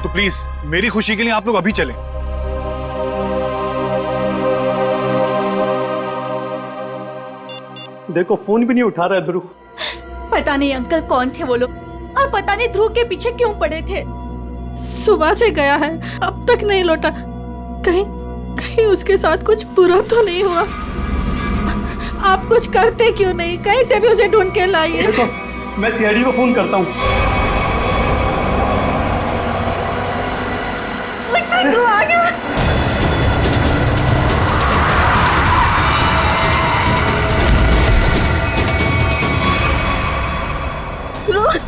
तो प्लीज मेरी खुशी के लिए आप लोग अभी चलें। देखो, फोन भी नहीं उठा रहा है ध्रुव। पता नहीं अंकल कौन थे वो लोग, और पता नहीं ध्रुव के पीछे क्यों पड़े थे। सुबह से गया है, अब तक नहीं लौटा। कहीं उसके साथ कुछ बुरा तो नहीं हुआ? आप कुछ करते क्यों नहीं? कहीं से भी उसे ढूंढ के लाइए। देखो, मैं सीआईडी को फोन करता हूँ। ध्रुव आ गया।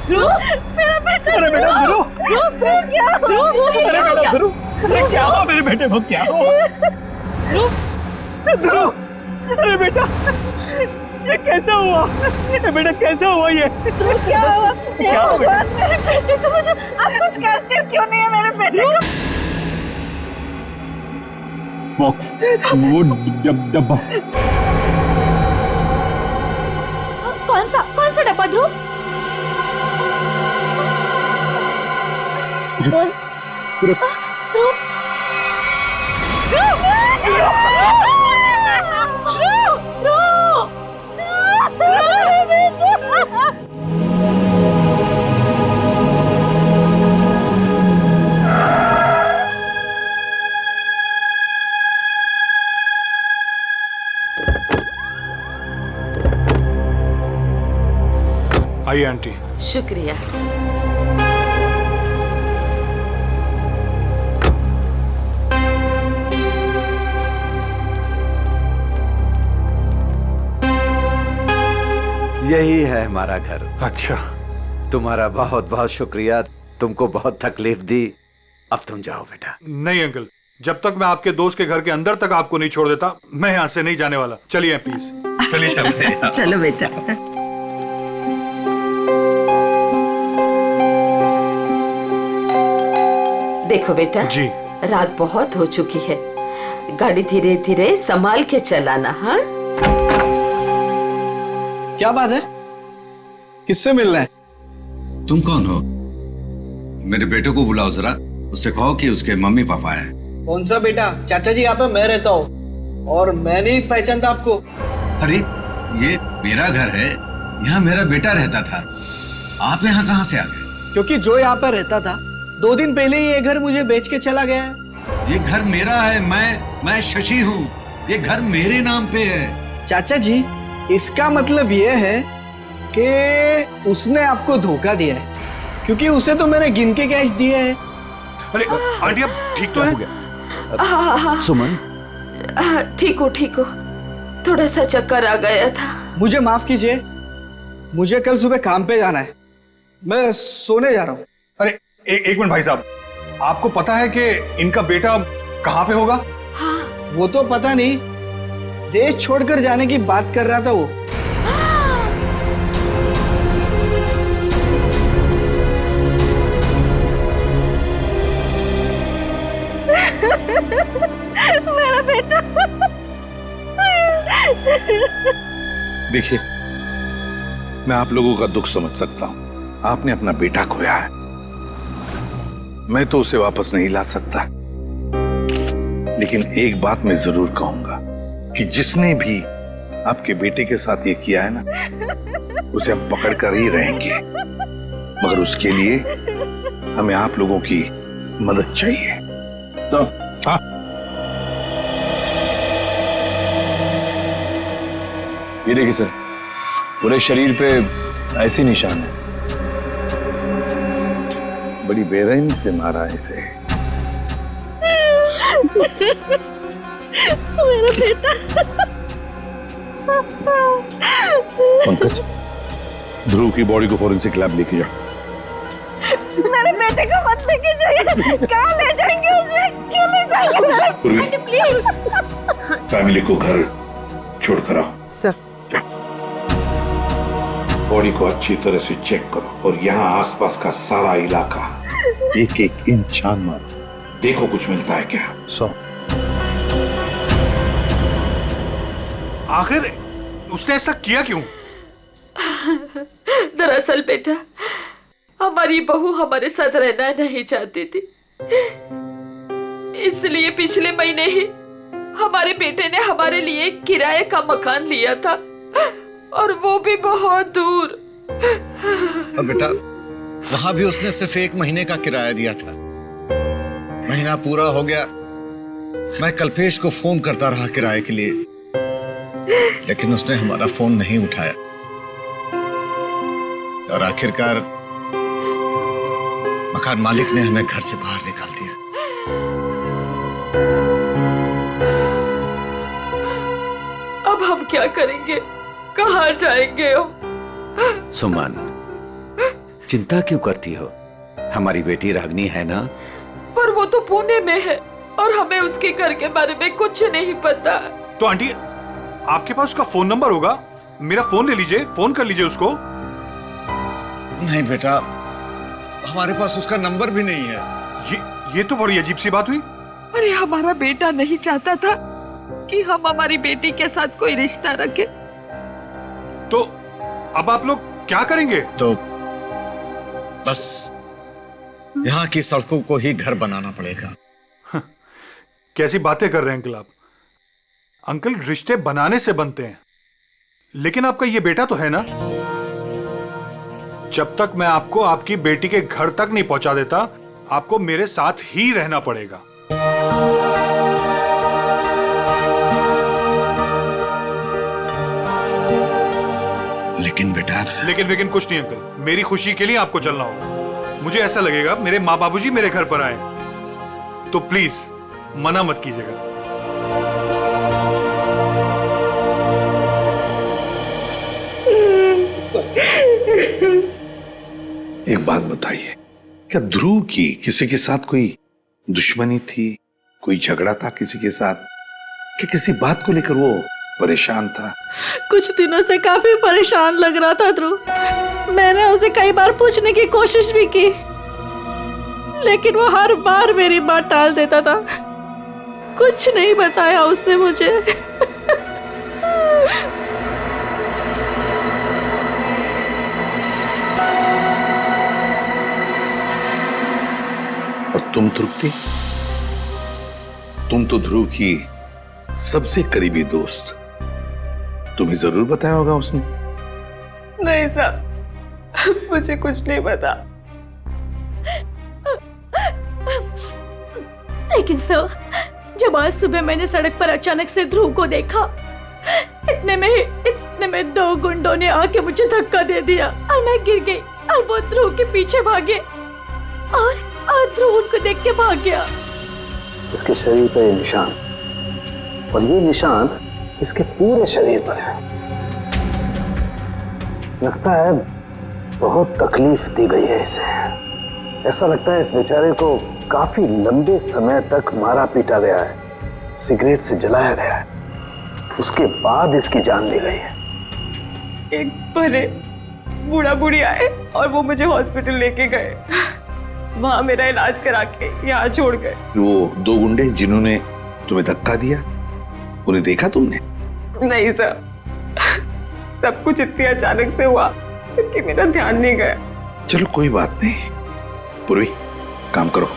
ध्रुव, मेरा बेटा। अरे बेटा ध्रुव, क्या अरे बेटा ध्रुव, अरे क्या हुआ मेरे बेटे को? क्या हुआ ध्रुव? अरे बेटा, ये कैसे हुआ? ये बेटा कैसे हुआ ये? क्या हुआ? क्या हुआ बेटा? मेरे बेटे को मुझे आप कुछ करते हो क्यों नहीं है मेरे बेटे को? बॉक्स, वो डब्बा। कौन सा डब्बा ध्रुव? आइए आंटी। शुक्रिया। यही है हमारा घर। अच्छा, तुम्हारा बहुत बहुत शुक्रिया, तुमको बहुत तकलीफ दी। अब तुम जाओ बेटा। नहीं अंकल, जब तक मैं आपके दोस्त के घर के अंदर तक आपको नहीं छोड़ देता, मैं यहाँ से नहीं जाने वाला। चलिए प्लीज, चलिए चलते हैं। चलो बेटा। देखो बेटा जी, रात बहुत हो चुकी है, गाड़ी धीरे धीरे संभाल के चलाना। हाँ, क्या बात है? किससे मिलना है? तुम कौन हो? मेरे बेटे को बुलाओ जरा, उससे कहो कि उसके मम्मी पापा आए। कौन सा बेटा? चाचा जी यहाँ पे मैं रहता हूँ और मैं नहीं पहचानता आपको। अरे ये मेरा घर है, यहाँ मेरा बेटा रहता था। आप यहाँ कहाँ से आ गए? क्योंकि जो यहाँ पर रहता था 2 दिन पहले ही ये घर मुझे बेच के चला गया है। ये घर मेरा है, मैं शशि हूँ। ये घर मेरे नाम पे है। चाचा जी, इसका मतलब ये है कि उसने आपको धोखा दिया है, क्योंकि उसे तो मैंने गिन के कैश दिए हैं। अरे आंटी, अब ठीक तो है? हाँ, सुमन, ठीक हो। थोड़ा सा चक्कर आ गया था। मुझे माफ कीजिए, मुझे कल सुबह काम पे जाना है, मैं सोने जा रहा हूँ। अरे एक मिनट भाई साहब, आपको पता है कि इनका बेटा कहाँ पे होगा? वो तो पता नहीं, देश छोड़कर जाने की बात कर रहा था वो। मेरा बेटा। देखिए, मैं आप लोगों का दुख समझ सकता हूं। आपने अपना बेटा खोया है, मैं तो उसे वापस नहीं ला सकता, लेकिन एक बात मैं जरूर कहूंगा कि जिसने भी आपके बेटे के साथ ये किया है ना, उसे हम पकड़ कर ही रहेंगे, मगर उसके लिए हमें आप लोगों की मदद चाहिए। तो हाँ, ये देखिए सर, पूरे शरीर पे ऐसी निशान है। बड़ी बेरहमी से मारा है इसे। मेरा बेटा। पंकज, ध्रुव की बॉडी को फॉरेंसिक लैब लेके जाओ। मेरे बेटे को मत लेके जाइए। कहाँ ले जाएंगे उसे? क्यों ले जाएंगे? प्लीज फैमिली को घर छोड़कर आओ। सर, बॉडी को अच्छी तरह से चेक करो और यहाँ आसपास का सारा इलाका एक एक इंच छान मारो, देखो कुछ मिलता है क्या। आखिर उसने ऐसा किया क्यों? दरअसल बेटा, हमारी बहू हमारे साथ रहना नहीं चाहती थी, इसलिए पिछले महीने ही हमारे बेटे ने हमारे लिए किराए का मकान लिया था, और वो भी बहुत दूर। अब बेटा, वहां भी उसने सिर्फ 1 महीने का किराया दिया था। महीना पूरा हो गया, मैं कल्पेश को फोन करता रहा किराए के लिए, लेकिन उसने हमारा फोन नहीं उठाया, और आखिरकार मकान मालिक ने हमें घर से बाहर निकाल दिया। अब हम क्या करेंगे? कहाँ जाएंगे हम? सुमन, चिंता क्यों करती हो? हमारी बेटी रागनी है ना? पर वो तो पुणे में है और हमें उसके घर के बारे में कुछ नहीं पता। तो आंटी, आपके पास उसका फोन नंबर होगा, मेरा फोन ले लीजिए, फोन कर लीजिए उसको। नहीं बेटा, हमारे पास उसका नंबर भी नहीं है। ये तो बड़ी अजीब सी बात हुई। अरे हमारा बेटा नहीं चाहता था कि हम हमारी बेटी के साथ कोई रिश्ता रखें। तो अब आप लोग क्या करेंगे? तो बस यहाँ की सड़कों को ही घर बनाना पड़ेगा। कैसी बातें कर रहे हैं अंकल आप? अंकल, रिश्ते बनाने से बनते हैं, लेकिन आपका ये बेटा तो है ना। जब तक मैं आपको आपकी बेटी के घर तक नहीं पहुंचा देता, आपको मेरे साथ ही रहना पड़ेगा। लेकिन बेटा, लेकिन कुछ नहीं अंकल, मेरी खुशी के लिए आपको चलना होगा। मुझे ऐसा लगेगा मेरे माँ बाबूजी मेरे घर पर आए, तो प्लीज मना मत कीजिएगा। एक बात बताइए, क्या ध्रुव की किसी के साथ कोई दुश्मनी थी, कोई झगड़ा था किसी के साथ, कि किसी बात को लेकर वो परेशान था? कुछ दिनों से काफी परेशान लग रहा था ध्रुव। मैंने उसे कई बार पूछने की कोशिश भी की, लेकिन वो हर बार मेरी बात टाल देता था। कुछ नहीं बताया उसने मुझे। और तुम तृप्ति, तुम तो ध्रुव की सबसे करीबी दोस्त, तुम्हें जरूर बताया होगा उसने। नहीं साहब, मुझे कुछ नहीं पता। लेकिन सर, जब आज सुबह मैंने सड़क पर अचानक से ध्रुव को देखा, इतने में 2 गुंडों ने आके मुझे धक्का दे दिया और मैं गिर गई और वो ध्रुव के पीछे भागे और ध्रुव उनको देख के भाग गया। इसके शरीर पर ये निशान, और ये निशान इसके पूरे शरीर पर है। लगता है बहुत तकलीफ दी गई है इसे। ऐसा लगता है इस बेचारे को काफी लंबे समय तक मारा पीटा गया है, सिगरेट से जलाया गया है, उसके बाद इसकी जान ली गई है। एक बड़े बूढ़ा बूढ़ी आए और वो मुझे हॉस्पिटल लेके गए। वहां मेरा इलाज करा के यहाँ छोड़ गए। वो 2 गुंडे जिन्होंने तुम्हें धक्का दिया, उन्हें देखा तुमने? नहीं सर, सब कुछ इतनी अचानक से हुआ कि मेरा ध्यान नहीं गया। चलो कोई बात नहीं। पूर्वी, काम करो,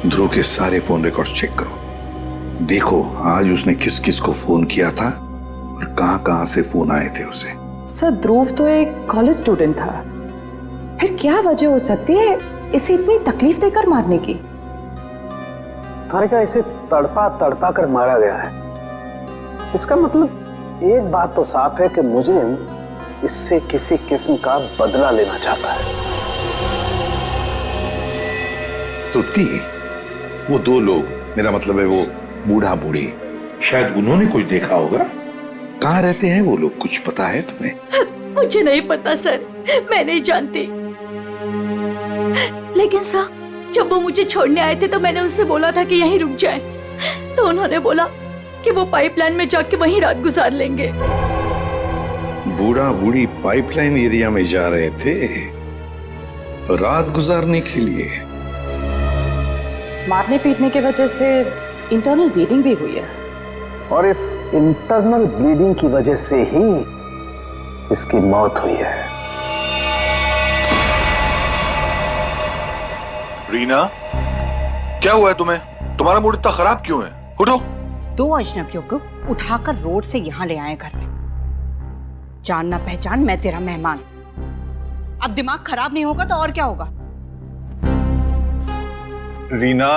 ध्रुव के सारे फोन रिकॉर्ड्स चेक करो। देखो आज उसने किस किस को फोन किया था और कहां से फोन आए थे उसे। सर, ध्रुव तो एक कॉलेज स्टूडेंट था, फिर क्या वजह हो सकती है इसे इतनी तकलीफ देकर मारने की? तारिका, इसे तड़पा तड़पा कर मारा गया है। इसका मतलब एक बात तो साफ है कि मुजरिम इससे किसी किस्म का बदला लेना चाहता है। तृप्ति, वो 2 लोग, मेरा मतलब है वो बूढ़ा बूढ़ी, शायद उन्होंने कुछ देखा होगा। कहाँ रहते हैं वो लोग, कुछ पता है तुम्हें? मुझे नहीं पता सर, मैं नहीं जानती। लेकिन सर, जब वो मुझे छोड़ने आए थे तो मैंने उनसे बोला था कि यहीं रुक जाएं, तो उन्होंने बोला कि वो पाइपलाइन में जाके वहीं रात गुजार लेंगे। बूढ़ा बूढ़ी पाइपलाइन एरिया में जा रहे थे रात गुजारने के लिए? मारने पीटने की वजह से इंटरनल ब्लीडिंग भी हुई है, और इस इंटरनल ब्लीडिंग की वजह से ही इसकी मौत हुई है। रीना, क्या हुआ है तुम्हें? तुम्हारा मूड इतना खराब क्यों है? उठो। 2 अजनबियों को उठाकर रोड से यहाँ ले आए घर में। जान ना पहचान, मैं तेरा मेहमान। अब दिमाग खराब नहीं होगा तो और क्या होगा? रीना,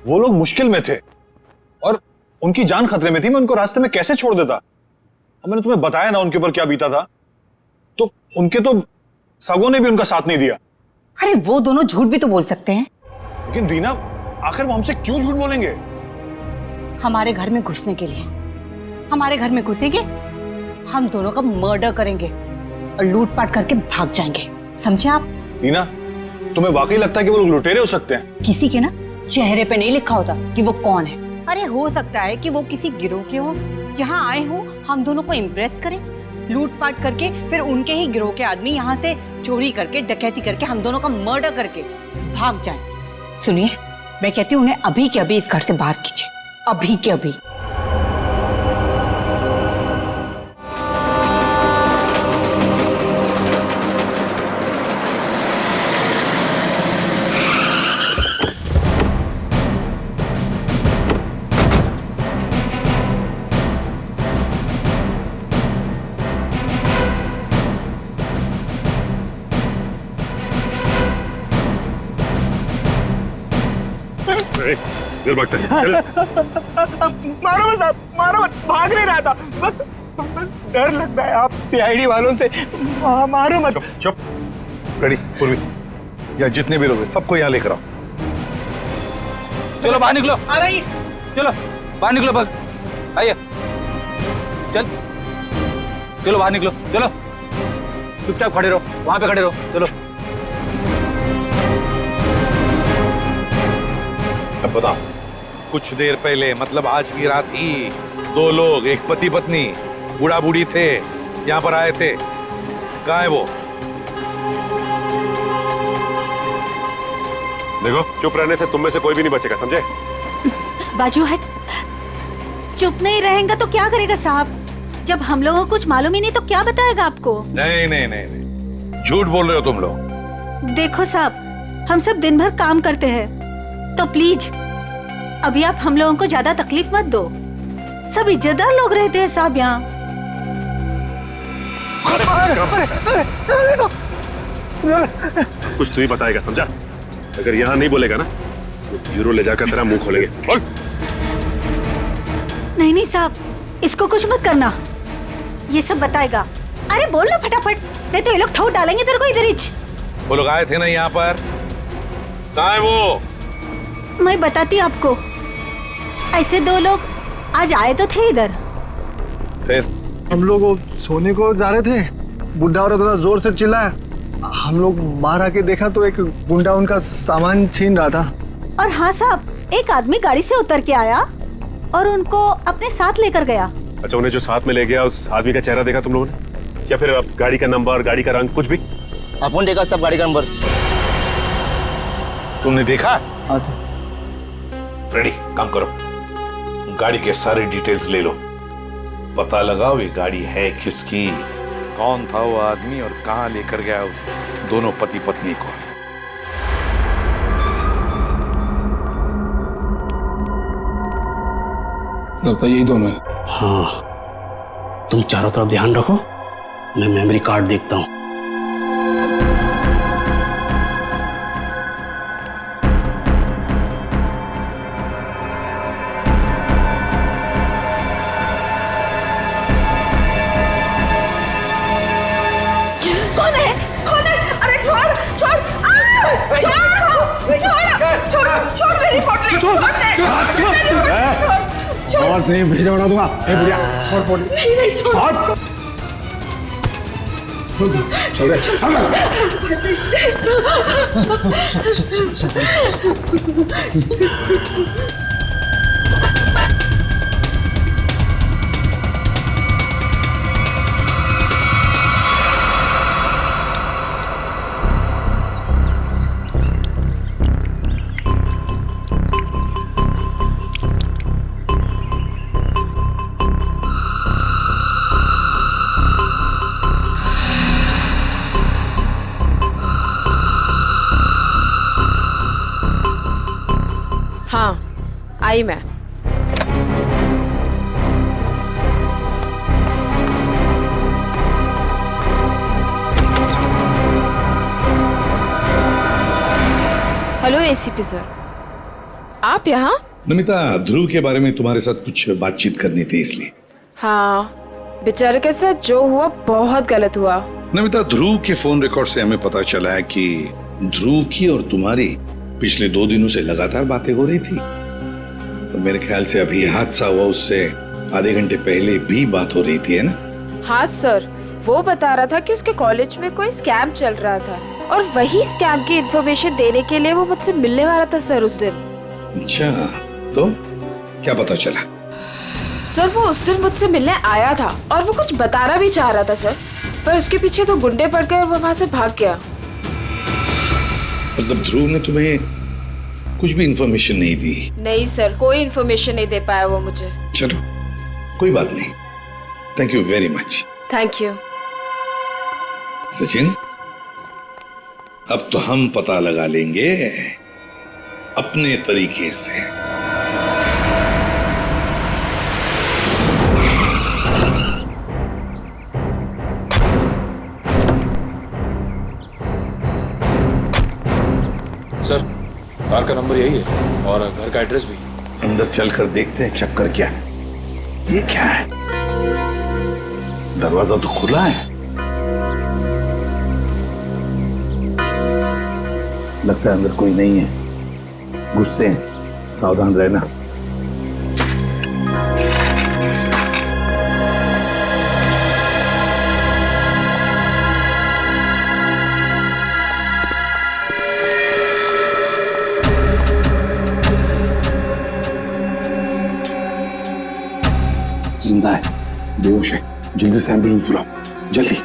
वो लोग मुश्किल में थे और उनकी जान खतरे में थी। मैं उनको रास्ते में कैसे छोड़ देता? अब मैंने तुम्हें बताया ना उनके ऊपर क्या बीता था, तो उनके तो सगों ने भी उनका साथ नहीं दिया। अरे वो दोनों झूठ भी तो बोल सकते हैं। लेकिन रीना, आखिर वो हमसे क्यों झूठ बोलेंगे? हमारे घर में घुसने के लिए। हमारे घर में घुसेंगे, हम दोनों का मर्डर करेंगे और लूटपाट करके भाग जाएंगे, समझे आप? रीना, तुम्हें वाकई लगता है कि वो लोग लुटेरे हो सकते हैं? किसी के ना चेहरे पे नहीं लिखा होता कि वो कौन है। अरे हो सकता है कि वो किसी गिरोह के हो, यहाँ आए हो हम दोनों को इम्प्रेस करें, लूटपाट करके फिर उनके ही गिरोह के आदमी यहाँ से चोरी करके डकैती करके हम दोनों का मर्डर करके भाग जाएं। सुनिए, मैं कहती हूँ उन्हें अभी के अभी इस घर से बाहर कीजिए, अभी के अभी। देर भागता है। मारो मत साहब, मारो मत, भाग नहीं रहा था, बस डर लगता है आप सीआईडी वालों से। मारो मत। चुप। रेडी पूर्वी, या जितने भी लोग हैं सबको यहाँ लेकर आओ। चलो बाहर निकलो। आ रही। चलो बाहर निकलो, बस आइए। चलो बाहर निकलो, चलो चुपचाप खड़े रहो, वहां पे खड़े रहो। चलो अब बताओ, कुछ देर पहले मतलब आज की रात ही 2 लोग, एक पति पत्नी, बूढ़ा बूढ़ी थे, यहाँ पर आए थे। कहाँ है वो? देखो, चुप रहने से तुम में से कोई भी नहीं बचेगा, समझे? बाजू हट। चुप नहीं रहेगा तो क्या करेगा साहब? जब हम लोगों को कुछ मालूम ही नहीं तो क्या बताएगा आपको? नहीं नहीं नहीं नहीं, झूठ बोल रहे हो तुम लोग। देखो साहब, हम सब दिन भर काम करते हैं, तो प्लीज अभी आप हम लोगों को ज्यादा तकलीफ मत दो। सब इज्जतदार लोग रहते हैं साहब यहाँ। कुछ तू ही बताएगा, समझा? अगर यहाँ नहीं बोलेगा ना तो ब्यूरो ले जाकर तेरा मुंह खोलेंगे। बोल। नहीं नहीं साहब, इसको कुछ मत करना, ये सब बताएगा। अरे बोल ना फटाफट, नहीं तो ये लोग ठोक डालेंगे तेरे को इधर ही। वो लोग आए थे ना यहाँ पर, कहाँ है वो? मैं बताती आपको। ऐसे 2 लोग आज आए तो थे इधर। फिर हम लोग सोने को जा रहे थे, बुढ़ा औरत थोड़ा जोर से चिल्लाया, हम लोग बाहर आके देखा तो एक गुंडा उनका सामान छीन रहा था। और हाँ साहब, एक आदमी गाड़ी से उतर के आया और उनको अपने साथ लेकर गया। अच्छा, उन्हें जो साथ में ले गया उस आदमी का चेहरा देखा तुम लोगों ने? या फिर गाड़ी का नंबर, गाड़ी का रंग, कुछ भी? अपन देखा सब गाड़ी का नंबर। तुमने देखा? हाँ सर। रेडी, काम करो, गाड़ी के सारे डिटेल्स ले लो, पता लगाओ ये गाड़ी है किसकी, कौन था वो आदमी और कहां लेकर गया उस दोनों पति पत्नी को। लगता है यही दोनों है। हाँ, तुम चारों तरफ ध्यान रखो, मैं मेमोरी कार्ड देखता हूँ। कौन है? कौन है? अरे छोड़ छोड़ छोड़ मेरी बोतल, छोड़ आवाज नहीं, भेजा उड़ा दूंगा। ए बुढ़िया, छोड़ बोतल। नहीं छोड़। छोड़ हाँ, आई मैं। हेलो एसीपी सर, आप यहाँ? नमिता, ध्रुव के बारे में तुम्हारे साथ कुछ बातचीत करनी थी इसलिए। हाँ, बेचारे के साथ जो हुआ बहुत गलत हुआ। नमिता, ध्रुव के फोन रिकॉर्ड से हमें पता चला है कि ध्रुव की और तुम्हारी पिछले 2 दिनों से लगातार बातें हो रही थी। और मेरे ख्याल से अभी हादसा हुआ उससे आधे घंटे पहले भी बात हो रही थी, है ना? हाँ सर, वो बता रहा था कि उसके कॉलेज में कोई स्कैम चल रहा था और वही स्कैम की इंफॉर्मेशन देने के लिए वो मुझसे मिलने वाला था सर उस दिन। अच्छा, तो क्या पता चला? सर वो उस दिन मुझसे मिलने आया था और वो कुछ बताना भी चाह रहा था सर, पर उसके पीछे तो गुंडे पड़ गए और वो वहां से भाग गया। मतलब ध्रुव ने तुम्हें कुछ भी इंफॉर्मेशन नहीं दी? नहीं सर, कोई इन्फॉर्मेशन नहीं दे पाया वो मुझे। चलो कोई बात नहीं, thank you very much. Thank you. Sachin, अब तो हम पता लगा लेंगे अपने तरीके से। सर कार का नंबर यही है और घर का एड्रेस भी। अंदर चलकर देखते हैं चक्कर क्या है। ये क्या है? दरवाजा तो खुला है। लगता है अंदर कोई नहीं है। गुस्से हैं, सावधान रहना। जिंदा है, बेहोश है। जल्दी से एम्बुलेंस बुलाओ, जल्दी।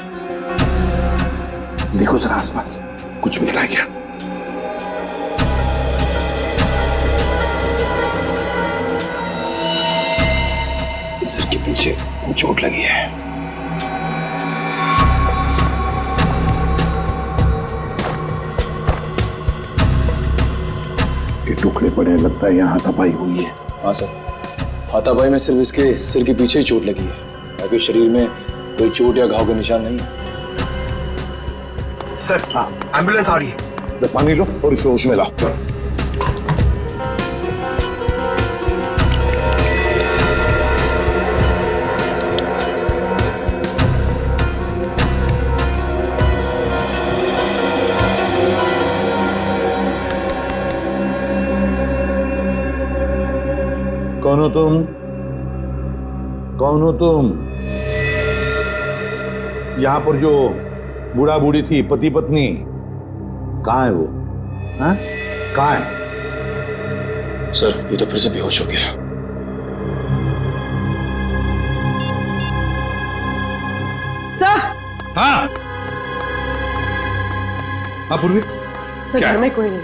देखो जरा आसपास कुछ मिलता है क्या? सिर के पीछे चोट लगी है। ये टुकड़े पड़े, लगता है यहाँ हाथापाई हुई है। हाँ सर, हाथापाई में सिर्फ इसके सिर के पीछे ही चोट लगी है, बाकी शरीर में कोई चोट या घाव के निशान नहीं है। सर, हाँ एम्बुलेंस आ रही है। पानी लो और इसे होश में लाओ। कौन हो तुम? कौन हो तुम? यहां पर जो बूढ़ा बूढ़ी थी, पति पत्नी, कहां है वो? हाँ? कहां है? सर ये तो फिर से बेहोश हो गया। सर। हाँ हाँ पूर्वी, सर घर में कोई नहीं।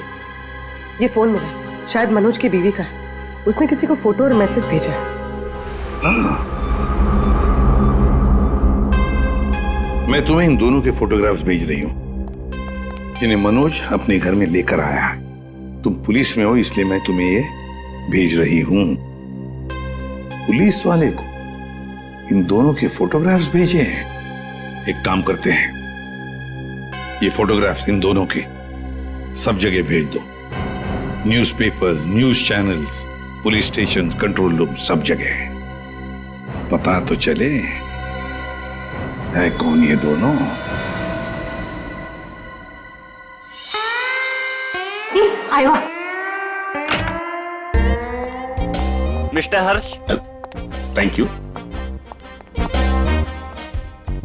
ये फोन मिला, शायद मनोज की बीवी का है। उसने किसी को फोटो और मैसेज भेजा है। मैं तुम्हें इन दोनों के फोटोग्राफ्स भेज रही हूं जिन्हें मनोज अपने घर में लेकर आया। तुम पुलिस में हो इसलिए मैं तुम्हें ये भेज रही हूं। पुलिस वाले को इन दोनों के फोटोग्राफ्स भेजे हैं। एक काम करते हैं, ये फोटोग्राफ्स इन दोनों के सब जगह भेज दो। Newspapers, news channels, police station, control room, सब जगह। पता तो चले है कौन ये दोनों। आयो mister Harsh, thank you.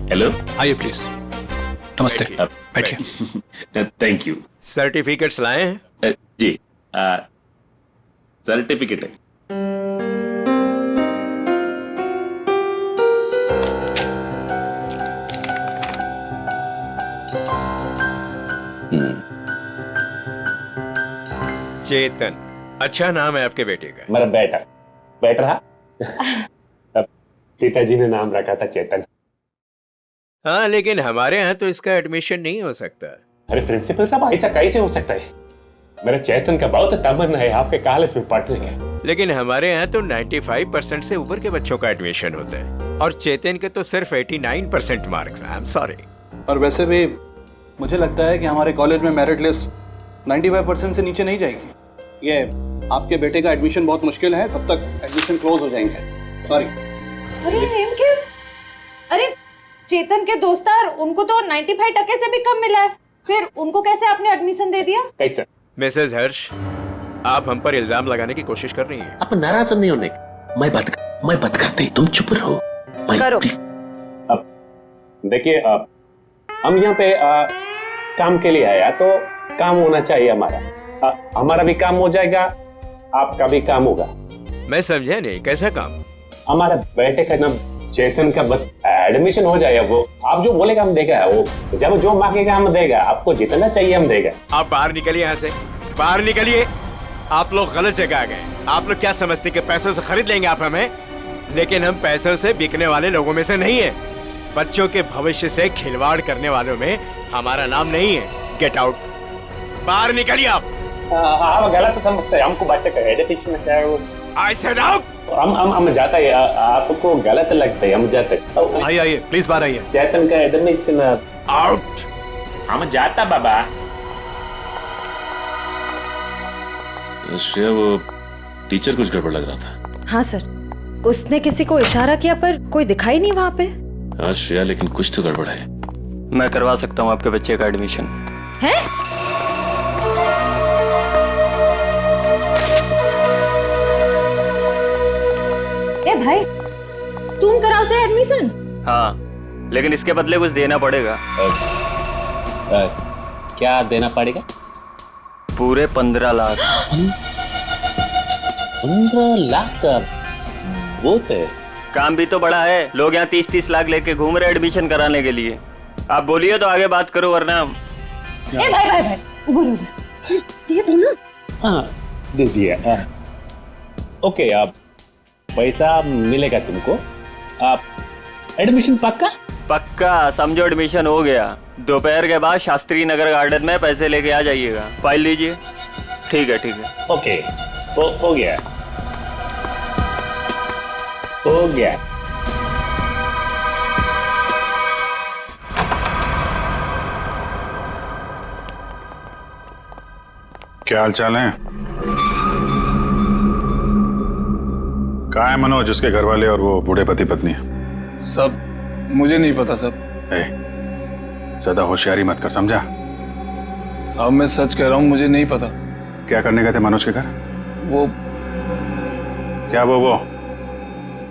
Hello, आइए प्लीज। नमस्ते, बैठिए। Thank you. सर्टिफिकेट्स लाए हैं? जी, सर्टिफिकेट है। चेतन, अच्छा नाम है आपके बेटे का। मेरा बेटा बैठ रहा। पिताजी ने नाम रखा था चेतन। हाँ, लेकिन हमारे यहाँ तो इसका एडमिशन नहीं हो सकता। अरे प्रिंसिपल साहब, ऐसा कैसे हो सकता है? मेरा चेतन का बहुत तमन्ना है आपके कॉलेज में पढ़ने का। लेकिन हमारे यहाँ तो 95% से ऊपर के बच्चों का एडमिशन होता है और चेतन के तो सिर्फ 89% मार्क्स। I am sorry. और वैसे भी मुझे लगता है कि हमारे कॉलेज में मेरिट लिस्ट 95% से नीचे नहीं जाएगी। ये आपके बेटे का एडमिशन बहुत मुश्किल है, तब तक एडमिशन क्लोज हो जाएंगे। सॉरी। अरे इनके, अरे चेतन के दोस्तार, उनको तो 95% से भी कम मिला है, फिर उनको कैसे आपने एडमिशन दे दिया? कैसे? मिसेज हर्ष, आप हम पर इल्जाम लगाने की कोशिश कर रही हैं। आप नाराज नहीं होने। मैं बात करते, तुम चुप रहो। करो। अब देखिए, हम यहाँ पे काम के लिए आया तो काम होना चाहिए हमारा। हमारा भी काम हो जाएगा, आपका भी काम होगा। मैं समझा नहीं, कैसा काम? हमारे बेटे का नाम चेतन का बस एडमिशन हो जाएगा, वो आप जो बोलेगा हम देगा, वो जब जो मांगेगा हम देगा, आपको जितना चाहिए हम देगा। आप बाहर निकलिए यहाँ से, बाहर निकलिए। आप लोग गलत जगह आ गए। आप लोग क्या समझते कि पैसों से खरीद लेंगे आप हमें? लेकिन हम पैसों से बिकने वाले लोगों में से नहीं है। बच्चों के भविष्य से खिलवाड़ करने वालों में हमारा नाम नहीं है। गेट आउट, बाहर निकलिए आप। आप गलत समझते हैं, हमको बच्चे का एजुकेशन है वो। I said out। हम जाता है, आपको गलत लगता है, हम जाते हैं। आइए प्लीज बाहर आइए। चेतन का एडमिशन आउट। हम जाता बाबा। श्रेया, वो टीचर कुछ गड़बड़ लग रहा था। हाँ सर, उसने किसी को इशारा किया पर कोई दिखाई नहीं वहाँ पे। हाँ श्रेया, लेकिन कुछ तो गड़बड़ है। मैं करवा सकता हूँ आपके बच्चे का एडमिशन। है? ए भाई, तुम कराओ से एडमिशन? हाँ, लेकिन इसके बदले कुछ देना पड़ेगा। क्या देना पड़ेगा? पूरे 15 लाख। 15 लाख का बहुत है। काम भी तो बड़ा है, लोग यहाँ 30-30 लाख लेके घूम रहे एडमिशन कराने के लिए। आप बोलिए तो आगे बात करो, वरना ए भाई, उधर दे दो ना। हाँ दे दिया। ओके, आप पैसा मिलेगा तुमको। आप एडमिशन पक्का? पक्का समझो, एडमिशन हो गया। दोपहर के बाद शास्त्री नगर गार्डन में पैसे लेके आ जाइएगा। फाइल लीजिए। ठीक है। ओके, हो गया। क्या हाल चाल है? कहाँ है मनोज, उसके घर वाले और वो बूढ़े पति पत्नी? सब मुझे नहीं पता सब। ज्यादा होशियारी मत कर, समझा? साहब मैं सच कह रहा हूँ, मुझे नहीं पता। क्या करने गए थे मनोज के घर? वो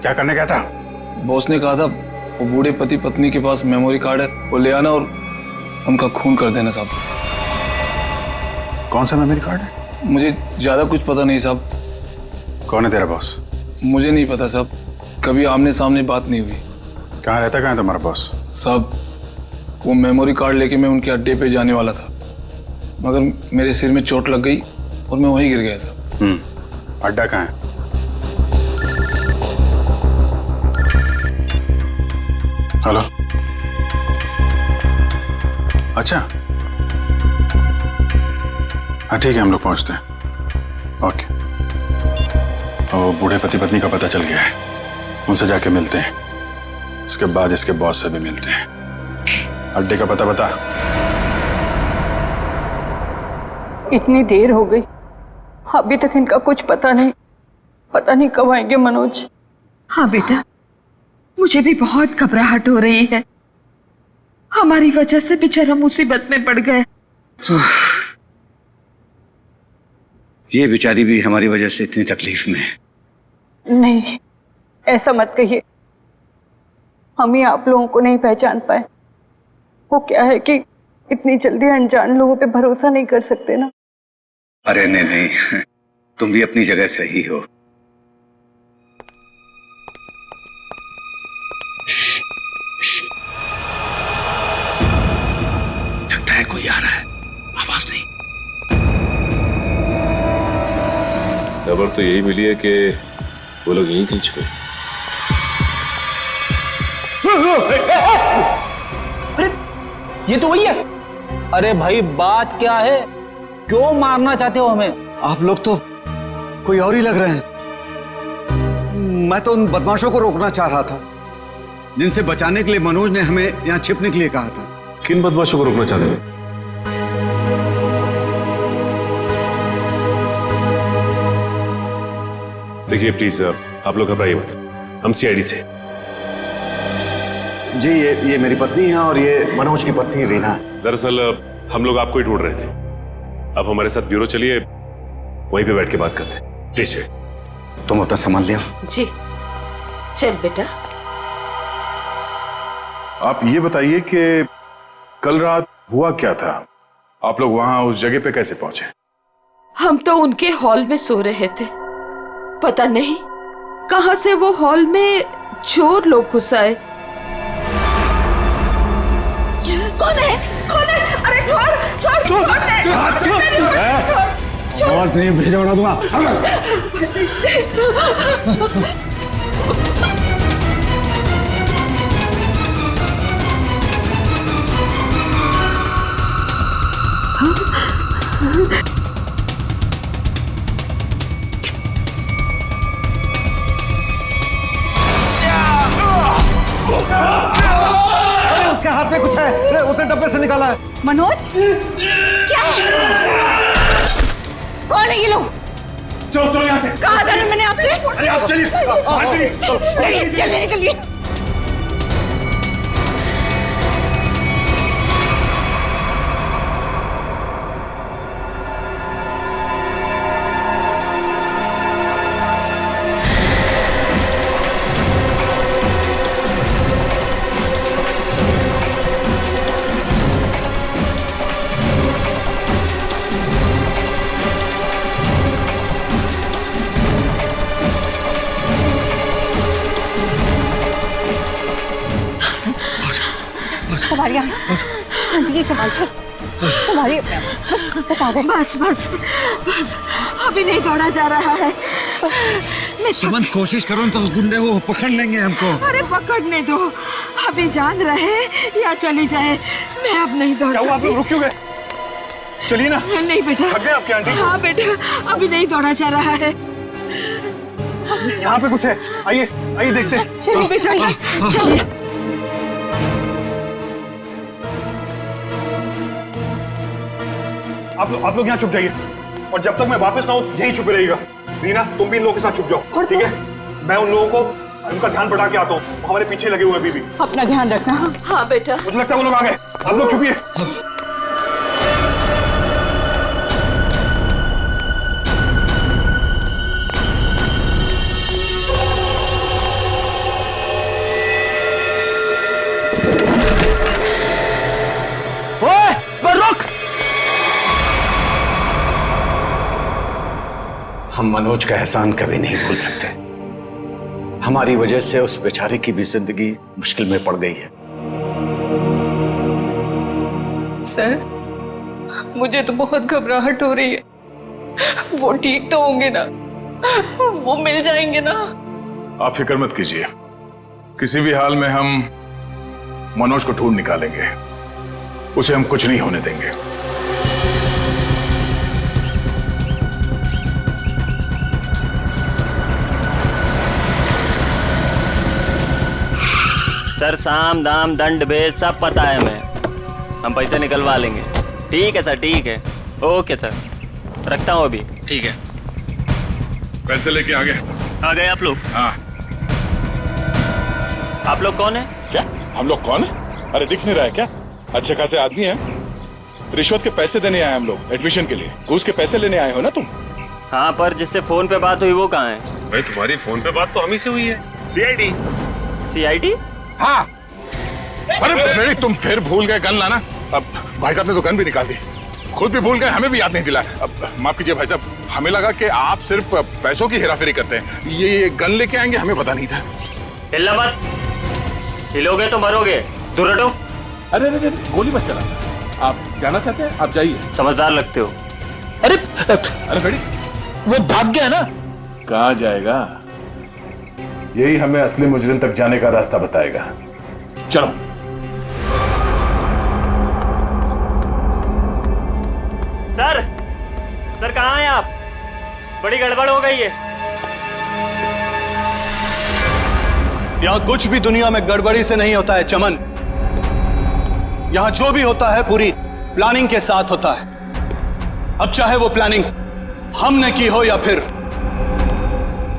क्या करने गया था? बॉस ने कहा था वो बूढ़े पति पत्नी के पास मेमोरी कार्ड है, वो ले आना और उनका खून कर देना साहब। कौन सा मेमोरी कार्ड है? मुझे ज्यादा कुछ पता नहीं साहब। कौन है तेरा बॉस? मुझे नहीं पता साहब, कभी आमने सामने बात नहीं हुई। कहाँ रहता, कहाँ है तुम्हारा बॉस? साहब वो मेमोरी कार्ड लेके मैं उनके अड्डे पे जाने वाला था, मगर मेरे सिर में चोट लग गई और मैं वहीं गिर गया साहब। अड्डा कहाँ है? हेलो, अच्छा हाँ ठीक है, हम लोग पहुंचते हैं। ओके। और बूढ़े पति पत्नी का पता चल गया है, उनसे जाके मिलते हैं। इसके बाद इसके बॉस से भी मिलते हैं। अड्डे का पता बता। इतनी देर हो गई, अभी तक इनका कुछ पता नहीं कब आएंगे मनोज। हाँ बेटा, मुझे भी बहुत घबराहट हो रही है। हमारी वजह से बेचारा मुसीबत में पड़ गए। ये बेचारी भी हमारी वजह से इतनी तकलीफ में है। नहीं, ऐसा मत कहिए। हम ही आप लोगों को नहीं पहचान पाए। वो क्या है कि इतनी जल्दी अनजान लोगों पे भरोसा नहीं कर सकते ना। अरे नहीं, तुम भी अपनी जगह सही हो। लगता है कोई आ रहा है, आवाज नहीं। खबर तो यही मिली है कि वो लोग यहीं कहीं छुपे। अरे ये तो वही है। अरे भाई बात क्या है, क्यों मारना चाहते हो हमें? आप लोग तो कोई और ही लग रहे हैं। मैं तो उन बदमाशों को रोकना चाह रहा था जिनसे बचाने के लिए मनोज ने हमें यहाँ छिपने के लिए कहा था। किन बदमाशों को रोकना चाहते थे? देखिए प्लीज, आप लोग घबराइए मत, हम सीआईडी से। जी ये मेरी पत्नी है और ये मनोज की पत्नी रीना है। दरअसल हम लोग आपको ही ढूंढ रहे थे। आप हमारे साथ ब्यूरो चलिए, वहीं पे बैठ के बात करते हैं। प्लीज तुम अपना सामान ले आओ। जी चल बेटा। आप ये बताइए कि कल रात हुआ क्या था? आप लोग वहां उस जगह पे कैसे पहुंचे? हम तो उनके हॉल में सो रहे थे, पता नहीं कहां से वो हॉल में चोर लोग घुस आए। कौन है? कौन है? अरे छोड़ दे। आवाज नहीं भेजा उड़ा दूंगा। उसके हाथ में कुछ है, उसने डब्बे से निकाला है। मनोज, क्या है? कौन है ये लोग? चलो यहाँ से। कहा था ना मैंने आपसे? अरे आप चलिए, चलिए निकलिए। संभालिए आंटी, संभालिए। बस आ गए। बस अभी नहीं दौड़ा जा रहा है। सुमन कोशिश करो तो गुंडे वो पकड़ लेंगे हमको। अरे पकड़ने दो, अभी जान रहे या चली जाए, मैं अब नहीं दौड़ सकती। आप लोग रुक क्यों गए? चलिए ना। नहीं बेटा। थक गए आपके आंटी? हाँ बेटा, अभी नहीं दौड़ा जा रहा है। यहाँ पे कुछ है, आइए देखते हैं। चलिए बेटा, चलिए। आप लोग यहाँ चुप जाइए, और जब तक मैं वापस ना आऊं यहीं चुप रहिएगा। रीना, तुम भी इन लोगों के साथ चुप जाओ, ठीक है? मैं उन लोगों को उनका ध्यान बढ़ा के आता हूँ, वो हमारे पीछे लगे हुए हैं अभी भी। अपना ध्यान रखना। हाँ बेटा। मुझे लगता है वो लोग आ गए, आप लोग चुपिए। हम मनोज का एहसान कभी नहीं भूल सकते। हमारी वजह से उस बेचारे की भी जिंदगी मुश्किल में पड़ गई है। सर, मुझे तो बहुत घबराहट हो रही है। वो ठीक तो होंगे ना? वो मिल जाएंगे ना? आप फिक्र मत कीजिए, किसी भी हाल में हम मनोज को ढूंढ निकालेंगे, उसे हम कुछ नहीं होने देंगे। सर, साम दाम दंड भेद सब पता है हमें, हम पैसे निकलवा लेंगे। ठीक है सर, ठीक है, ओके सर, रखता हूँ अभी। ठीक है, पैसे लेके आ गए आप लोग? हाँ। आप लोग कौन है? क्या हम लोग कौन है? अरे दिख नहीं रहा है क्या? अच्छे खासे आदमी हैं, रिश्वत के पैसे देने आए हम लोग, एडमिशन के लिए। घूस के पैसे लेने आए हो ना तुम? हाँ, पर जिससे फोन पे बात हुई वो कहाँ है? भाई तुम्हारी फोन पे बात तो हम ही से हुई है। सीआईडी। सीआईडी? हाँ। अरे तुम फिर भूल गए गन लाना। अब भाई साहब ने तो गन भी निकाल दी, खुद भी भूल गए, हमें भी याद नहीं दिला। अब माफ कीजिए भाई साहब, हमें लगा कि आप सिर्फ पैसों की हेराफेरी करते हैं, ये गन लेके आएंगे हमें पता नहीं था। हिलना मत, हिलोगे तो मरोगे, दूर हटो। अरे गोली मत चलाना, आप जाना चाहते हैं आप जाइए। समझदार लगते हो। अरे बेटी, वो भाग गया ना। कहाँ जाएगा? यही हमें असली मुजरिम तक जाने का रास्ता बताएगा। चलो। सर कहाँ हैं आप? बड़ी गड़बड़ हो गई है। यहाँ कुछ भी दुनिया में गड़बड़ी से नहीं होता है चमन। यहाँ जो भी होता है पूरी प्लानिंग के साथ होता है। अब चाहे वो प्लानिंग हमने की हो या फिर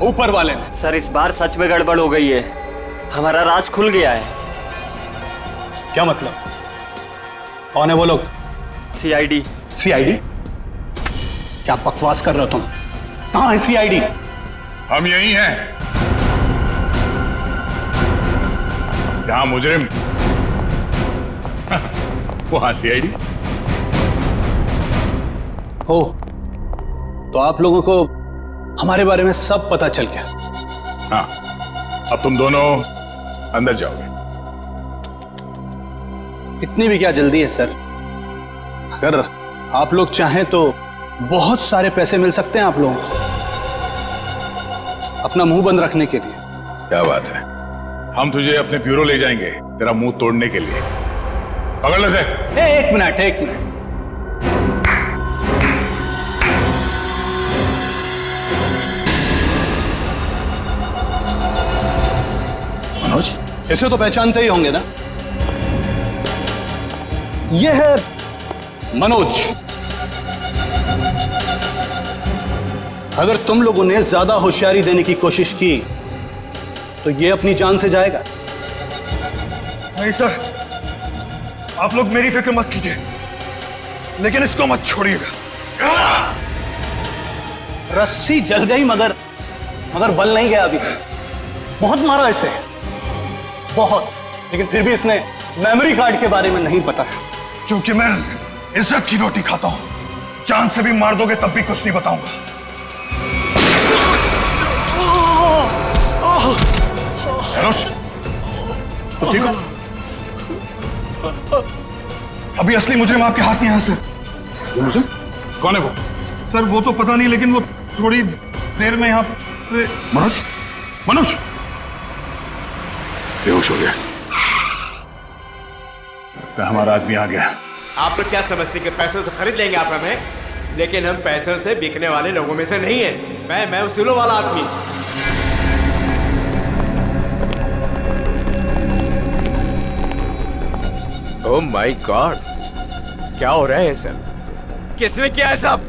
ऊपर वाले ने। सर, इस बार सच में गड़बड़ हो गई है, हमारा राज खुल गया है। क्या मतलब? कौन है वो लोग? सीआईडी। सीआईडी? क्या बकवास कर रहे हो तुम? कहाँ है सीआईडी? हम यही हैं, जहां मुजरिम वहां सीआईडी। हो तो आप लोगों को हमारे बारे में सब पता चल गया। हाँ, अब तुम दोनों अंदर जाओगे। इतनी भी क्या जल्दी है सर? अगर आप लोग चाहें तो बहुत सारे पैसे मिल सकते हैं आप लोगों को अपना मुंह बंद रखने के लिए। क्या बात है, हम तुझे अपने ब्यूरो ले जाएंगे तेरा मुंह तोड़ने के लिए। पकड़ ले से। एक मिनट। मनोज, इसे तो पहचानते ही होंगे ना? यह है मनोज। अगर तुम लोगों ने ज्यादा होशियारी देने की कोशिश की तो ये अपनी जान से जाएगा। नहीं सर, आप लोग मेरी फिक्र मत कीजिए, लेकिन इसको मत छोड़िएगा। रस्सी जल गई मगर बल नहीं गया अभी तक। बहुत मारा इसे, बहुत, लेकिन फिर भी इसने मेमोरी कार्ड के बारे में नहीं बताया। क्योंकि मैं इज्जत की रोटी खाता हूं, जान से भी मार दोगे तब भी कुछ नहीं बताऊंगा। मनोज, तो ठीक हो? अभी असली मुजरिम आपके हाथ में है सर। असली मुजरिम? कौन है वो? सर वो तो पता नहीं, लेकिन वो थोड़ी देर में यहाँ पे। मनोज बेहोश हो गया। तो हमारा आदमी आ गया। आप लोग क्या समझते कि पैसों से खरीद लेंगे आप हमें? लेकिन हम पैसों से बिकने वाले लोगों में से नहीं है। मैं उसूलों वाला आदमी। ओह माय गॉड, क्या हो रहा है सब? किसने किया है सब?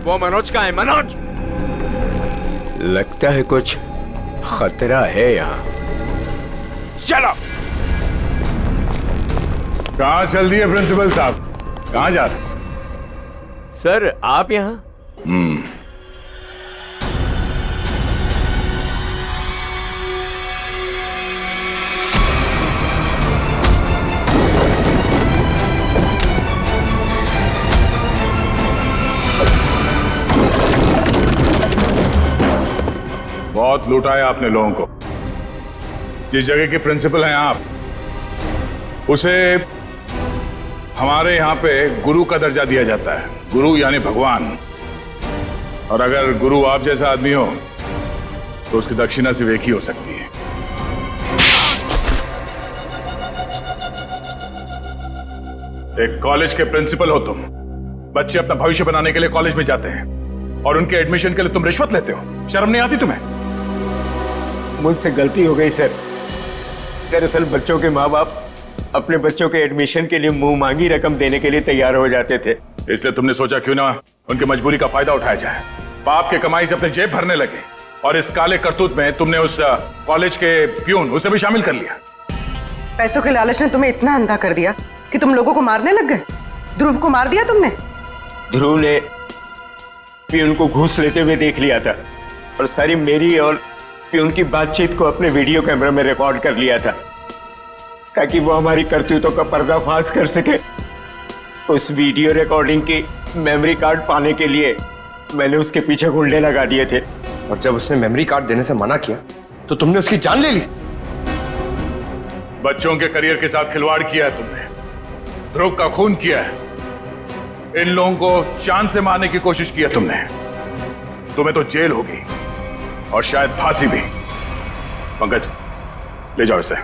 वो मनोज का है। मनोज, लगता है कुछ खतरा है यहाँ। चलो। कहाँ चल दिए प्रिंसिपल साहब? कहाँ जा रहे? सर आप यहाँ? बहुत लूटा है आपने लोगों को। जिस जगह के प्रिंसिपल हैं आप, उसे हमारे यहाँ पे गुरु का दर्जा दिया जाता है। गुरु यानी भगवान। और अगर गुरु आप जैसा आदमी हो तो उसकी दक्षिणा सिर्फ एक ही हो सकती है। एक कॉलेज के प्रिंसिपल हो तुम। बच्चे अपना भविष्य बनाने के लिए कॉलेज में जाते हैं और उनके एडमिशन के लिए तुम रिश्वत लेते हो। शर्म नहीं आती तुम्हें? मुझसे गलती हो गई सर। दरअसल बच्चों के माँ बाप अपने बच्चों के एडमिशन के लिए मुंह मांगी रकम देने के लिए तैयार हो जाते थे। इसलिए तुमने सोचा क्यों ना उनकी मजबूरी का फायदा उठाया जाए। बाप के कमाई से अपने जेब भरने लगे और इस काले करतूत में तुमने उस कॉलेज के प्यून उसे भी शामिल कर लिया। पैसों के लालच ने तुम्हें इतना अंधा कर दिया कि तुम लोगों को मारने लग गए। ध्रुव को मार दिया तुमने। ध्रुव ने प्यून को घूस लेते हुए देख लिया था और सारी मेरी और प्यून की बातचीत को अपने वीडियो कैमरा में रिकॉर्ड कर लिया था ताकि वो हमारी करतूतों का पर्दाफाश कर सके। उस वीडियो रिकॉर्डिंग की मेमोरी कार्ड पाने के लिए मैंने उसके पीछे गुंडे लगा दिए थे। और जब उसने मेमोरी कार्ड देने से मना किया तो तुमने उसकी जान ले ली। बच्चों के करियर के साथ खिलवाड़ किया है तुमने। ध्रुव का खून किया है। इन लोगों को चांद से मारने की कोशिश की है तुमने। तुम्हें तो जेल होगी और शायद फांसी भी। पंकज, ले जाओ इसे।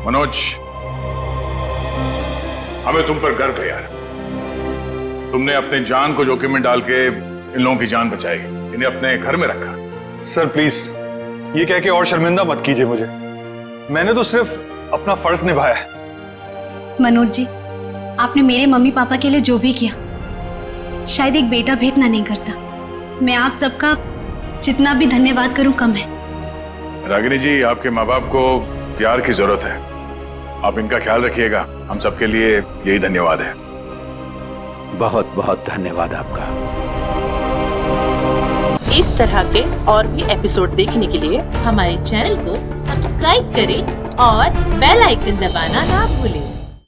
मनोज, हमें तुम पर गर्व है यार। तुमने अपने जान को जोखिम में डाल के इन लोगों की जान बचाई, इन्हें अपने घर में रखा। सर प्लीज ये कह के और शर्मिंदा मत कीजिए मुझे। मैंने तो सिर्फ अपना फर्ज निभाया है। मनोज जी, आपने मेरे मम्मी पापा के लिए जो भी किया, शायद एक बेटा भी इतना नहीं करता। मैं आप सबका जितना भी धन्यवाद करूं कम है। रागिनी जी, आपके माँ बाप को प्यार की जरूरत है। आप इनका ख्याल रखिएगा। हम सबके लिए यही धन्यवाद है। बहुत बहुत धन्यवाद आपका। इस तरह के और भी एपिसोड देखने के लिए हमारे चैनल को सब्सक्राइब करें और बेल आइकन दबाना ना भूलें।